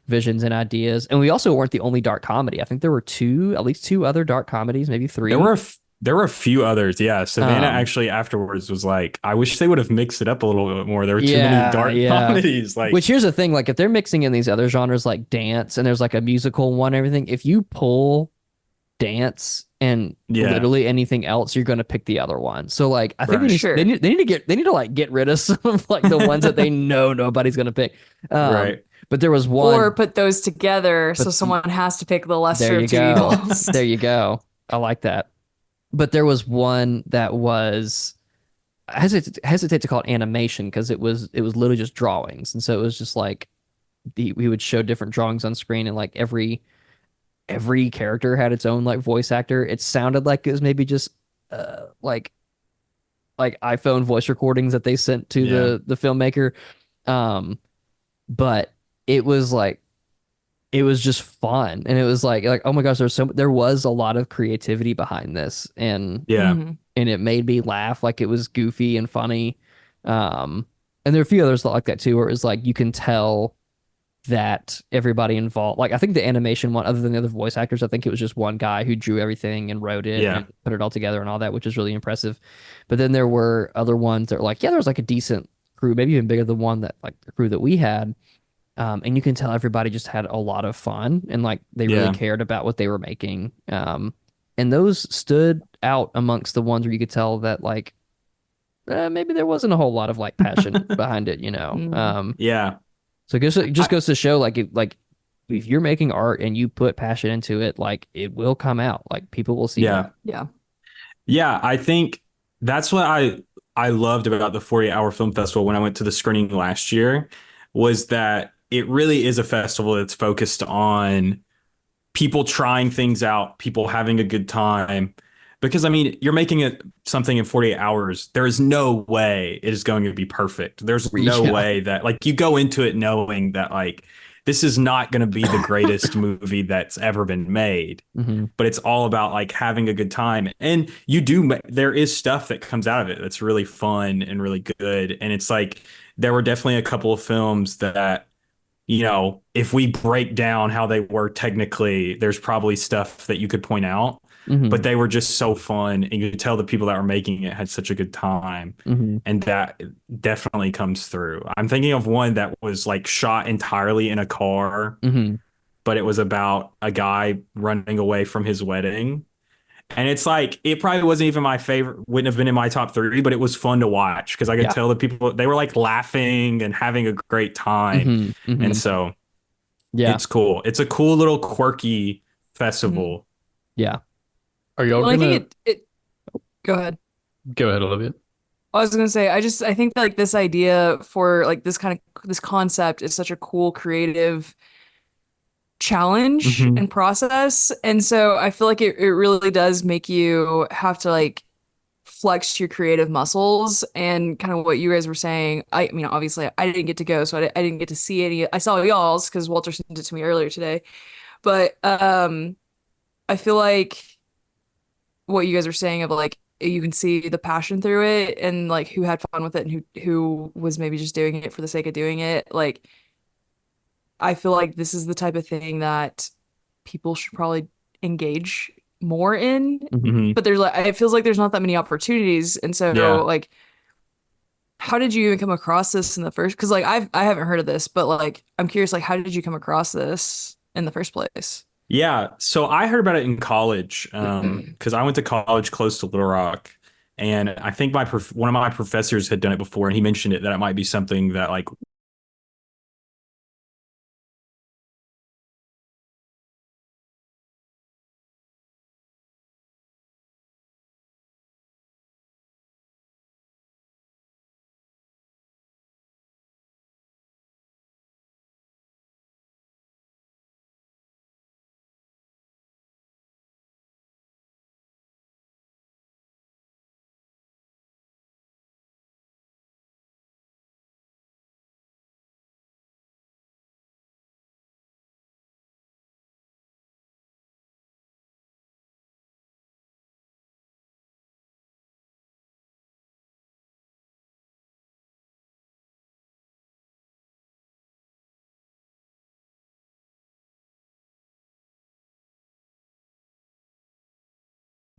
visions and ideas. And we also weren't the only dark comedy. I think there were at least two other dark comedies, maybe There three. were there were a few others. Yeah. Savannah Um, actually afterwards was like, I wish they would have mixed it up a little bit more. There were too many yeah, dark yeah. comedies. Which Like, here's the thing, like if they're mixing in these other genres like dance and there's like a musical one, and everything, if you pull dance and yeah, literally anything else, you're going to pick the other one. So like I think right. Sure. they need to like get rid of some of like the ones that they know nobody's going to pick. Right. But there was Or one, put those together so but someone has to pick the there lesser you of two go. evils. There you go. I like that. But there was one that was I hesitate to call it animation because it was literally just drawings. And so it was just like we would show different drawings on screen, and like every character had its own like voice actor. It sounded like it was maybe just like iPhone voice recordings that they sent to Yeah. the filmmaker. Um, but it was like it was just fun, and it was like oh my gosh, there was a lot of creativity behind this, and Yeah. Mhm. and it made me laugh. Like it was goofy and funny. And there are a few others like that too, where it was like you can tell that everybody involved, like I think the animation one, other than the other voice actors, I think it was just one guy who drew everything and wrote it Yeah. and put it all together and all that, which is really impressive. But then there were other ones that were like, yeah, there was like a decent crew, maybe even bigger than one that like the crew that we had. And you can tell everybody just had a lot of fun and like they really Yeah. cared about what they were making. And those stood out amongst the ones where you could tell that like maybe there wasn't a whole lot of like passion behind it, you know. Mhm. Yeah. So it just I, goes to show, like if you're making art and you put passion into it, like it will come out. Like people will see yeah. that. Yeah. Yeah. I think that's what I loved about the 48-hour film festival when I went to the screening last year was that it really is a festival that's focused on people trying things out, people having a good time. Because I mean, you're making it something in 48 hours. There is no way it is going to be perfect. There's no Yeah. way that like you go into it knowing that like this is not going to be the greatest movie that's ever been made. Hmm. But it's all about like having a good time. And there is stuff that comes out of it that's really fun and really good. And it's like there were definitely a couple of films that if we break down how they were technically, there's probably stuff that you could point out, Hmm. but they were just so fun. And you could tell the people that were making it had such a good time. Hmm. And that definitely comes through. I'm thinking of one that was like shot entirely in a car, Hmm. but it was about a guy running away from his wedding. And it's like, it probably wasn't even my favorite, wouldn't have been in my top three, but it was fun to watch because I could Yeah. tell the people, they were like laughing and having a great time. Hmm. Hmm. And so Yeah. it's cool. It's a cool little quirky Mhm. festival. Yeah. Are The y'all only gonna thing it go ahead. go ahead, Olivia? I was gonna say, I think that, like this idea for like this concept is such a cool creative challenge Hmm. and process. And so I feel like it really does make you have to like flex your creative muscles and kind of what you guys were saying. I mean, obviously I didn't get to go, so I didn't get to see any. I saw y'all's because Walter sent it to me earlier today. But I feel like what you guys were saying of like you can see the passion through it and like who had fun with it and who was maybe just doing it for the sake of doing it. Like I feel like this is the type of thing that people should probably engage more in. Hmm. Hmm. But there's like it feels like there's not that many opportunities. And so Yeah. like how did you even come across this in the first? Because like I haven't heard of this, but like I'm curious, like how did you come across this in the first place? Yeah. So I heard about it in college because I went to college close to Little Rock. And I think one of my professors had done it before, and he mentioned it that it might be something that like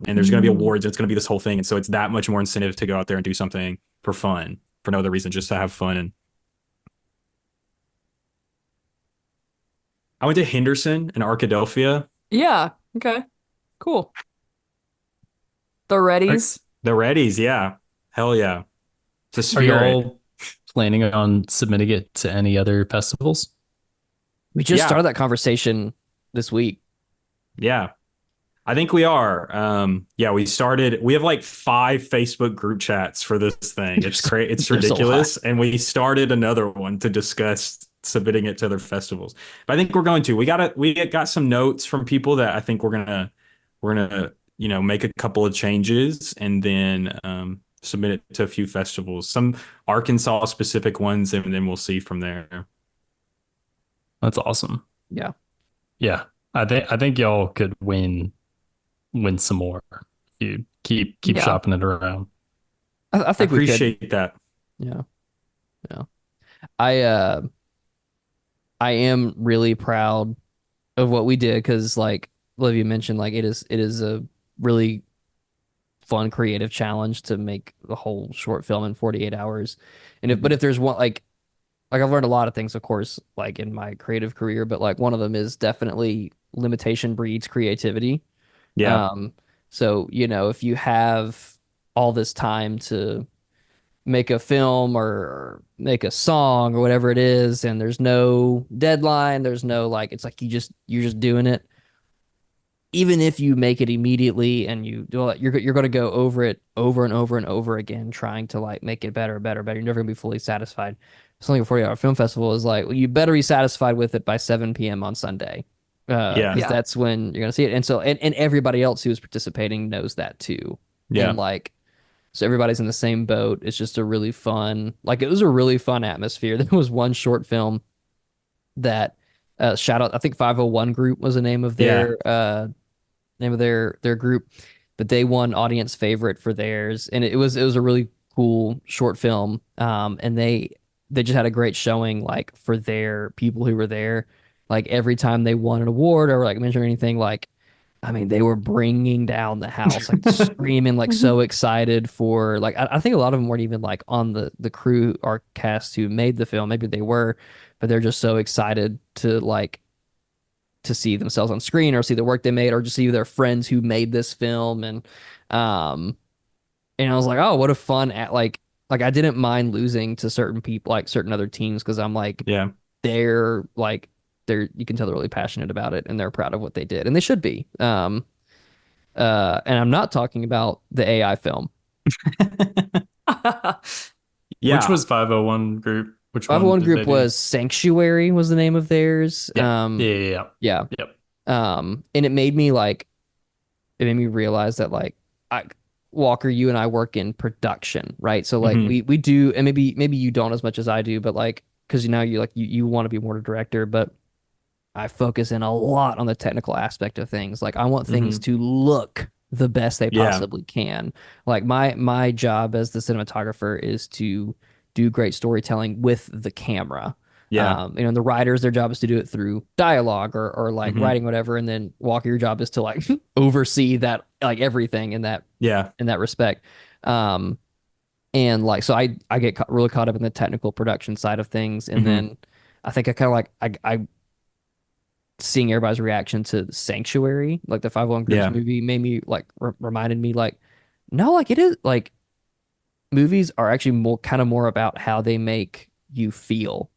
and there's going to be awards, and it's going to be this whole thing. And so it's that much more incentive to go out there and do something for fun, for no other reason, just to have fun. And I went to Henderson and Arkadelphia. Yeah. Okay. Cool. The Reddies. The Reddies, yeah. Hell yeah. It's a Are you spirit. all planning on submitting it to any other festivals? We just Yeah. started that conversation this week. Yeah. I think we are. Yeah, we have like 5 Facebook group chats for this thing. It's crazy. It's There's a ridiculous. And we started another one to discuss submitting it to other festivals. But I think we're going to. We got some notes from people that I think we're gonna, make a couple of changes and then submit it to a few festivals, some Arkansas specific ones, and then we'll see from there. That's awesome. Yeah. Yeah. I think y'all could win some more. You keep Yeah. shopping it around. I I think we could. appreciate that. Yeah. Yeah. I am really proud of what we did because, like Olivia mentioned, like it is a really fun creative challenge to make the whole short film in 48 hours. And but if there's one like I've learned a lot of things, of course, like in my creative career, but like one of them is definitely limitation breeds creativity. Yeah. So, if you have all this time to make a film or make a song or whatever it is, and there's no deadline, there's no like, it's like you're just doing it. Even if you make it immediately and you do it, you're going to go over it over and over and over again, trying to like make it better, better, better. You're never going to be fully satisfied. Something a 40-hour film festival is like, well, you better be satisfied with it by 7 p.m. on Sunday. Yeah. Because that's when you're going to see it. And so, and everybody else who's participating knows that too. Yeah. And like, so everybody's in the same boat. It's just a really fun, like it was a really fun atmosphere. There was one short film that shout out, I think 501 Group was the name of their group, but they won audience favorite for theirs, and it was a really cool short film. And they just had a great showing, like for their people who were there. Like every time they won an award or like mentioned anything, like I mean, they were bringing down the house, like screaming, like so excited for like I think a lot of them weren't even like on the crew or cast who made the film. Maybe they were, but they're just so excited to like to see themselves on screen or see the work they made or just see their friends who made this film. And I was like, oh, what a fun at like I didn't mind losing to certain people, like certain other teams, because I'm like, Yeah. they're like you can tell they're really passionate about it and they're proud of what they did, and they should be. And I'm not talking about the AI film. Yeah. Which was 501 Group? Which 501 one did Group they do? was Sanctuary was the name of theirs. Yeah. Yeah. Yeah. Yep. And it made me realize that like Walker, you and I work in production, right? So like we do, and maybe you don't as much as I do, but like because you want to be more a director, but I focus in a lot on the technical aspect of things. Like I want things to look the best they possibly can. Like my job as the cinematographer is to do great storytelling with the camera. Yeah. And the writers, their job is to do it through dialogue or like writing whatever. And then Walker, your job is to like oversee that, like everything in that respect. And like, so I get really caught up in the technical production side of things. And then I think I kind of like, I seeing everybody's reaction to Sanctuary, like the 501 Groups movie made me like, reminded me like, no, like it is like movies are actually more about how they make you feel,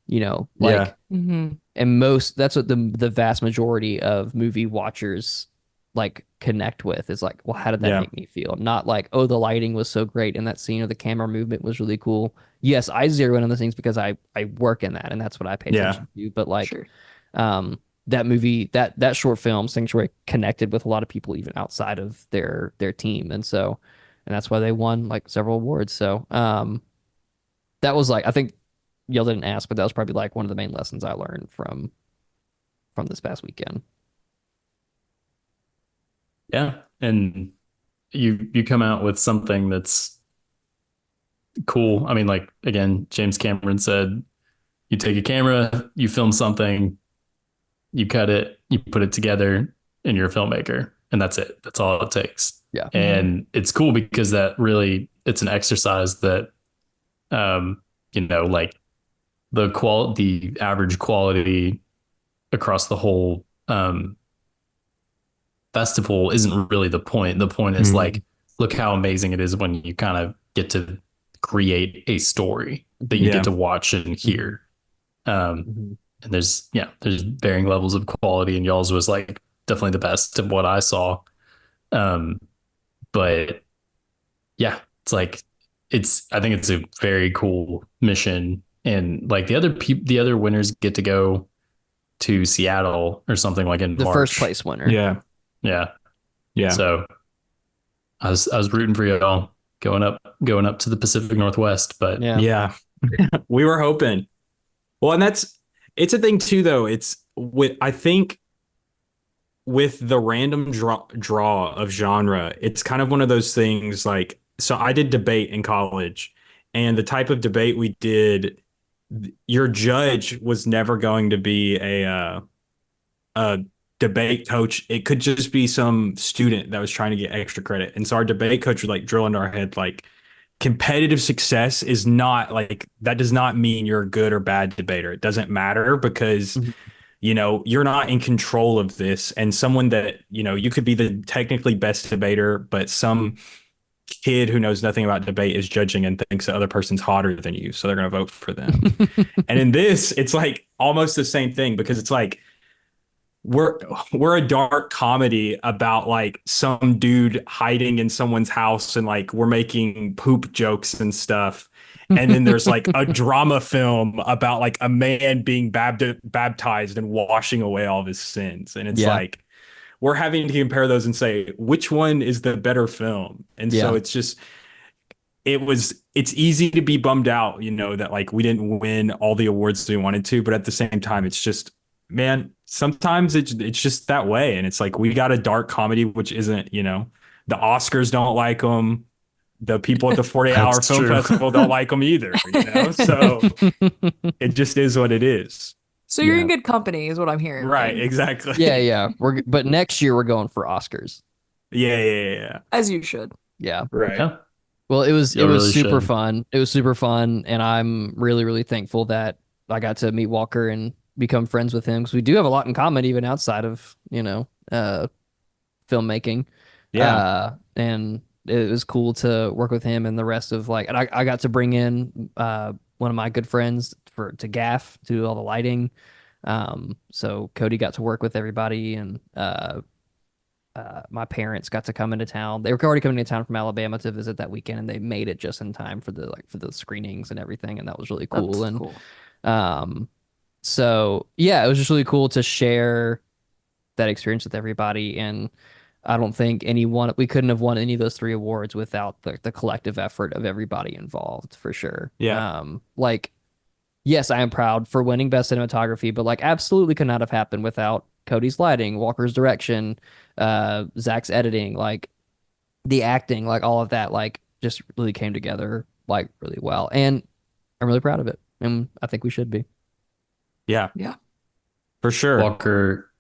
like, and that's what the vast majority of movie watchers like connect with is like, well, how did that make me feel? Not like, oh, the lighting was so great in that scene or the camera movement was really cool. Yes, I zero in on those things because I work in that and that's what I pay attention to. But like, that movie, that short film Sanctuary connected with a lot of people even outside of their team, and that's why they won like several awards. So that was like, I think y'all didn't ask, but that was probably like one of the main lessons I learned from this past weekend. Yeah. And you come out with something that's cool. I mean, like again, James Cameron said, you take a camera, you film something, you cut it, you put it together, and you're a filmmaker. and that's it. That's all it takes. Yeah. And it's cool because that really, it's an exercise that, like the average quality across the whole festival isn't really the point. The point is like, look how amazing it is when you kind of get to create a story that you get to watch and hear. And there's varying levels of quality, and y'all's was like definitely the best of what I saw. But yeah, it's like, I think it's a very cool mission. And like the other winners get to go to Seattle or something like in The March. first place winner. Yeah. So I was rooting for y'all going up to the Pacific Northwest, but yeah, we were hoping. Well, and it's a thing too, though. I think with the random draw of genre, it's kind of one of those things like, so I did debate in college, and the type of debate we did, your judge was never going to be a debate coach. It could just be some student that was trying to get extra credit. And so our debate coach would like drill into our head, like, competitive success is not like, that does not mean you're a good or bad debater. It doesn't matter because you're not in control of this. And someone that, you could be the technically best debater, but some kid who knows nothing about debate is judging and thinks the other person's hotter than you, so they're going to vote for them. And in this, it's like almost the same thing, because it's like, we're a dark comedy about like some dude hiding in someone's house, and like we're making poop jokes and stuff. And then there's like a drama film about like a man being baptized and washing away all of his sins. And it's like, we're having to compare those and say, which one is the better film? And so it's just, it's easy to be bummed out, that like we didn't win all the awards we wanted to, but at the same time, it's just, man, sometimes it's just that way. And it's like, we got a dark comedy, which isn't, the Oscars don't like them. The people at the 40-hour film festival don't like them either, So it just is what it is. So you're in good company is what I'm hearing. Right, exactly. Yeah. But next year we're going for Oscars. Yeah. As you should. Yeah. Right. yeah. Well, it was really super should. fun. It was super fun, and I'm really, really thankful that I got to meet Walker and become friends with him, because we do have a lot in common even outside of filmmaking. And it was cool to work with him and the rest of and I got to bring in one of my good friends to gaff, to do all the lighting. So Cody got to work with everybody, and my parents got to come into town. They were already coming into town from Alabama to visit that weekend, and they made it just in time for the screenings and everything, and that was really cool. That's and cool. So yeah, it was just really cool to share that experience with everybody. And I don't think we couldn't have won any of those 3 awards without the collective effort of everybody involved, for sure. Yeah. Yes, I am proud for winning best cinematography, but absolutely could not have happened without Cody's lighting, Walker's direction, Zach's editing, the acting, all of that, just really came together really well. And I'm really proud of it. And I think we should be. Yeah. Yeah. For sure. Walker,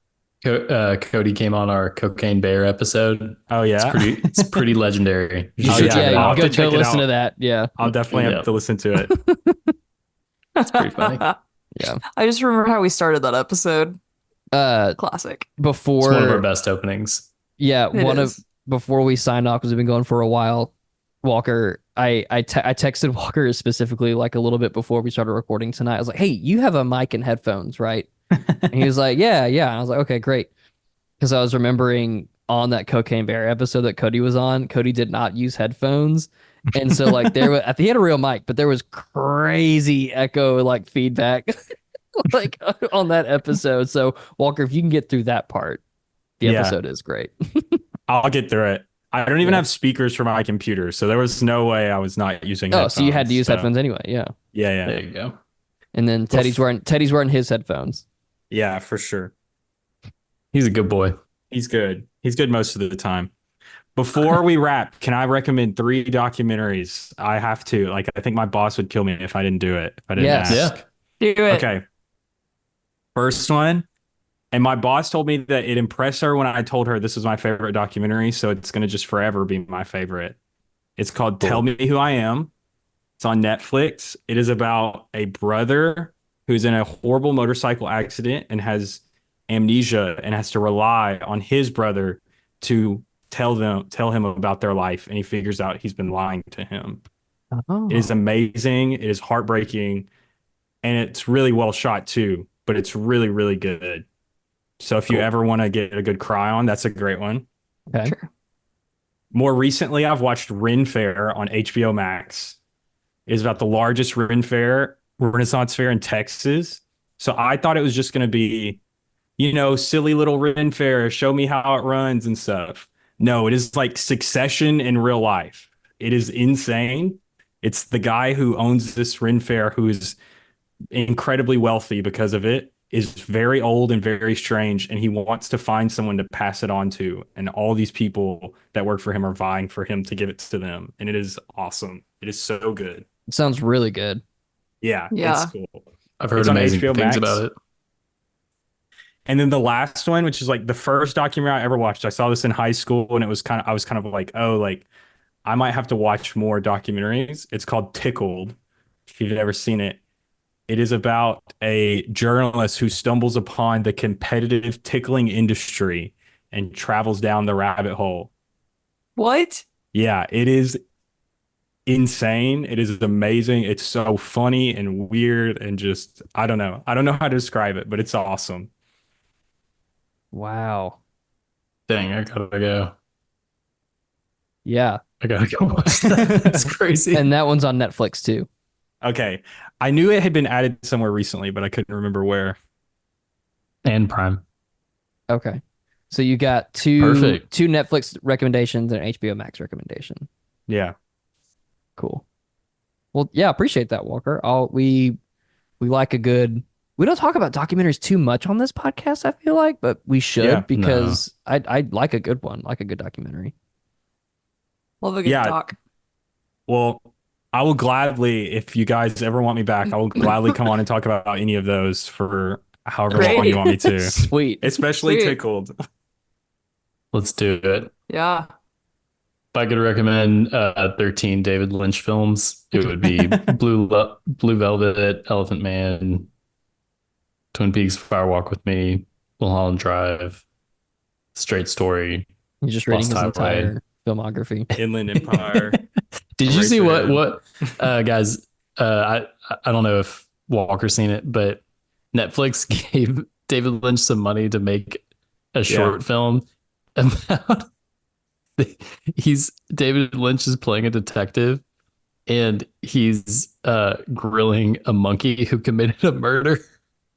Cody came on our Cocaine Bear episode. Oh yeah. It's pretty legendary. You Oh, should, yeah. I'll have go to check it listen out. to that. Yeah. I'll definitely have to listen to it. It's pretty funny. Yeah. I just remember how we started that episode. Classic. It's Before one of our best openings. Yeah, It before we signed off, because we've been going for a while, Walker, I texted Walker specifically a little bit before we started recording tonight. I was like, "Hey, you have a mic and headphones, right?" And he was like, "Yeah." And I was like, "Okay, great." Because I was remembering on that Cocaine Bear episode that Cody was on, Cody did not use headphones, and so there was, he had a real mic, but there was crazy echo feedback on that episode. So Walker, if you can get through that part, the episode is great. I'll get through it. I don't even have speakers for my computer, so there was no way I was not using headphones. So you had to use headphones anyway. Yeah. There you go. And then Teddy's wearing his headphones. Yeah, for sure. He's a good boy. He's good. He's good most of the time. Before we wrap, can I recommend 3 documentaries? I have to. I think my boss would kill me if I didn't do it. If I didn't ask. Yeah. Do it. Okay. First one, And my boss told me that it impressed her when I told her this was my favorite documentary, so it's going to just forever be my favorite. It's called Tell Cool. Me Who I Am. It's on Netflix. It is about a brother who's in a horrible motorcycle accident and has amnesia and has to rely on his brother to tell him about their life, and he figures out he's been lying to him. It is Oh, amazing. It is heartbreaking, and it's really well shot too, but it's really, really good. So if you cool. ever want to get a good cry on, that's a great one. Okay. Sure. More recently, I've watched Ren Fair on HBO Max. It is about the largest Renaissance fair in Texas. So I thought it was just going to be, silly little Ren Fair, show me how it runs and stuff. No, it is like Succession in real life. It is insane. It's the guy who owns this Ren Fair who is incredibly wealthy because of it, is very old and very strange, and he wants to find someone to pass it on to. And all these people that work for him are vying for him to give it to them. And it is awesome. It is so good. It sounds really good. Yeah, Yeah. it's cool. I've heard It's on amazing HBO things Max. about it. And then the last one, which is like the first documentary I ever watched, I saw this in high school, and I was kind of like, oh, like I might have to watch more documentaries. It's called Tickled. If you've ever seen it, it is about a journalist who stumbles upon the competitive tickling industry and travels down the rabbit hole. What? Yeah, it is insane. It is amazing. It's so funny and weird and just, I don't know. I don't know how to describe it, but it's awesome. Wow. Dang, I gotta go. Yeah. I gotta go watch that. It's crazy. And that one's on Netflix too. Okay. I knew it had been added somewhere recently, but I couldn't remember where. And Prime. Okay. So you got two Perfect. Netflix recommendations and an HBO Max recommendation. Yeah. Cool. Well, yeah, appreciate that, Walker. We like a good. We don't talk about documentaries too much on this podcast, I feel like, but we should Yeah. because I like a good one, like a good documentary. Love a good Yeah. doc. Well, I will gladly, if you guys ever want me back, I will gladly come on and talk about any of those for however long Great. you want me to. Sweet. Especially Sweet. Tickled. Let's do it. Yeah. If I could recommend 13 David Lynch films, it would be Blue Velvet, Elephant Man, Twin Peaks, Fire Walk with Me, Mulholland Drive, Straight Story. You're just reading Lost his Highway. entire filmography. Inland Empire. Did you see Eraserhead. what guys? I don't know if Walker's seen it, but Netflix gave David Lynch some money to make a short film about David Lynch is playing a detective, and he's grilling a monkey who committed a murder.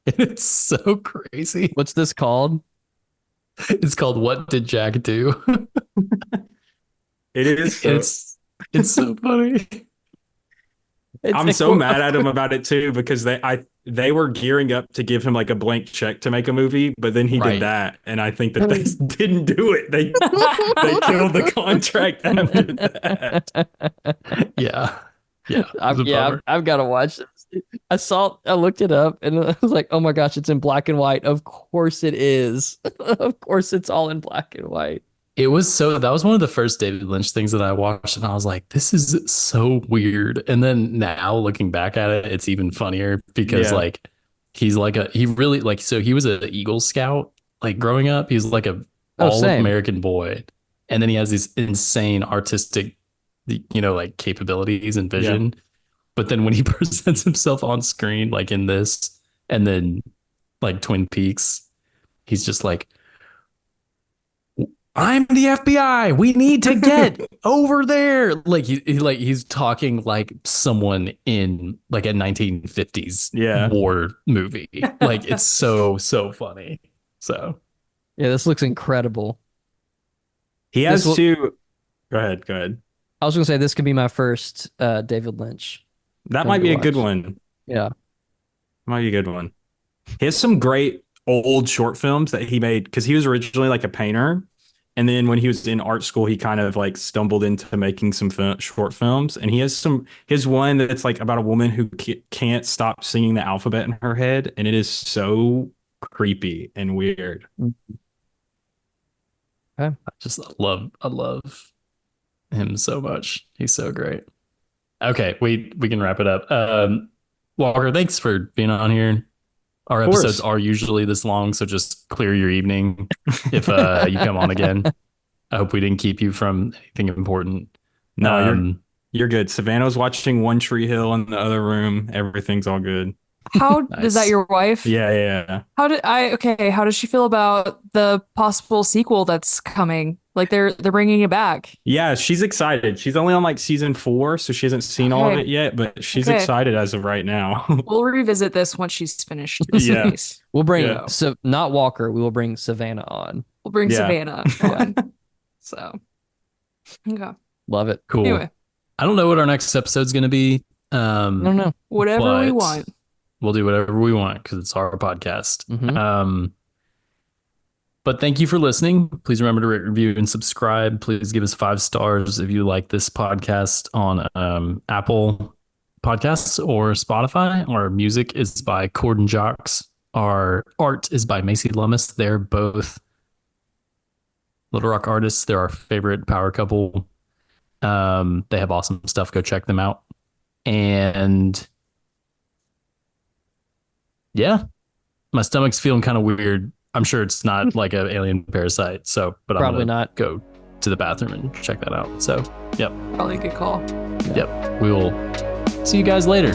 And it's so crazy. What's this called? It's called What Did Jack Do? It is. So, It's so funny. I'm so mad at him about it too, because they were gearing up to give him like a blank check to make a movie, but then he Right. did that, and I think that they didn't do it. They killed the contract after that. Yeah. Yeah. I've got to watch this. I looked it up and I was like, oh my gosh, it's in black and white. Of course it is. Of course it's all in black and white. That was one of the first David Lynch things that I watched, and I was like, this is so weird. And then now looking back at it, it's even funnier because Yeah. like he was an Eagle Scout like growing up. He's like a Same. American boy. And then he has these insane artistic like capabilities and vision. But then when he presents himself on screen, like in this and then like Twin Peaks, he's just like, I'm the FBI. We need to get over there. Like he's talking like someone in like a 1950s war movie. Like it's so funny. So Yeah, this looks incredible. He has This to. Go ahead. I was gonna say this could be my first David Lynch. That Time might to be a good watch. one. Yeah. Might be a good one. He has some great old short films that he made because he was originally like a painter. And then when he was in art school, he kind of like stumbled into making some short films. And he has one that's like about a woman who can't stop singing the alphabet in her head. And it is so creepy and weird. I love him so much. He's so great. Okay, we can wrap it up. Walker, thanks for being on here. Our Of course. episodes are usually this long, so just clear your evening if you come on again. I hope we didn't keep you from anything important. No, you're good. Savannah's watching One Tree Hill in the other room. Everything's all good. How Nice. is that your wife? Yeah. How does she feel about the possible sequel that's coming? Like they're bringing it back. Yeah, she's excited. She's only on like season 4, so she hasn't seen all of Okay. it yet, but she's Okay. excited as of right now. We'll revisit this once she's finished the Yeah. series. We'll bring Yeah. not Walker. We will bring Savannah on. We'll bring Yeah. Savannah on. So, okay. Love it. Cool. Anyway, I don't know what our next episode's going to be. I don't know. whatever we But want. We'll do whatever we want because it's our podcast. Mhm. But thank you for listening. Please remember to rate, review, and subscribe. Please give us 5 stars if you like this podcast on Apple Podcasts or Spotify. Our music is by Cord and Jocks. Our art is by Macy Lummis. They're both Little Rock artists. They're our favorite power couple. They have awesome stuff. Go check them out. And yeah, my stomach's feeling kind of weird. I'm sure it's not like an alien parasite. So, but Probably I'm gonna not. go to the bathroom and check that out. So, yep. Probably a good call. We will see you guys later.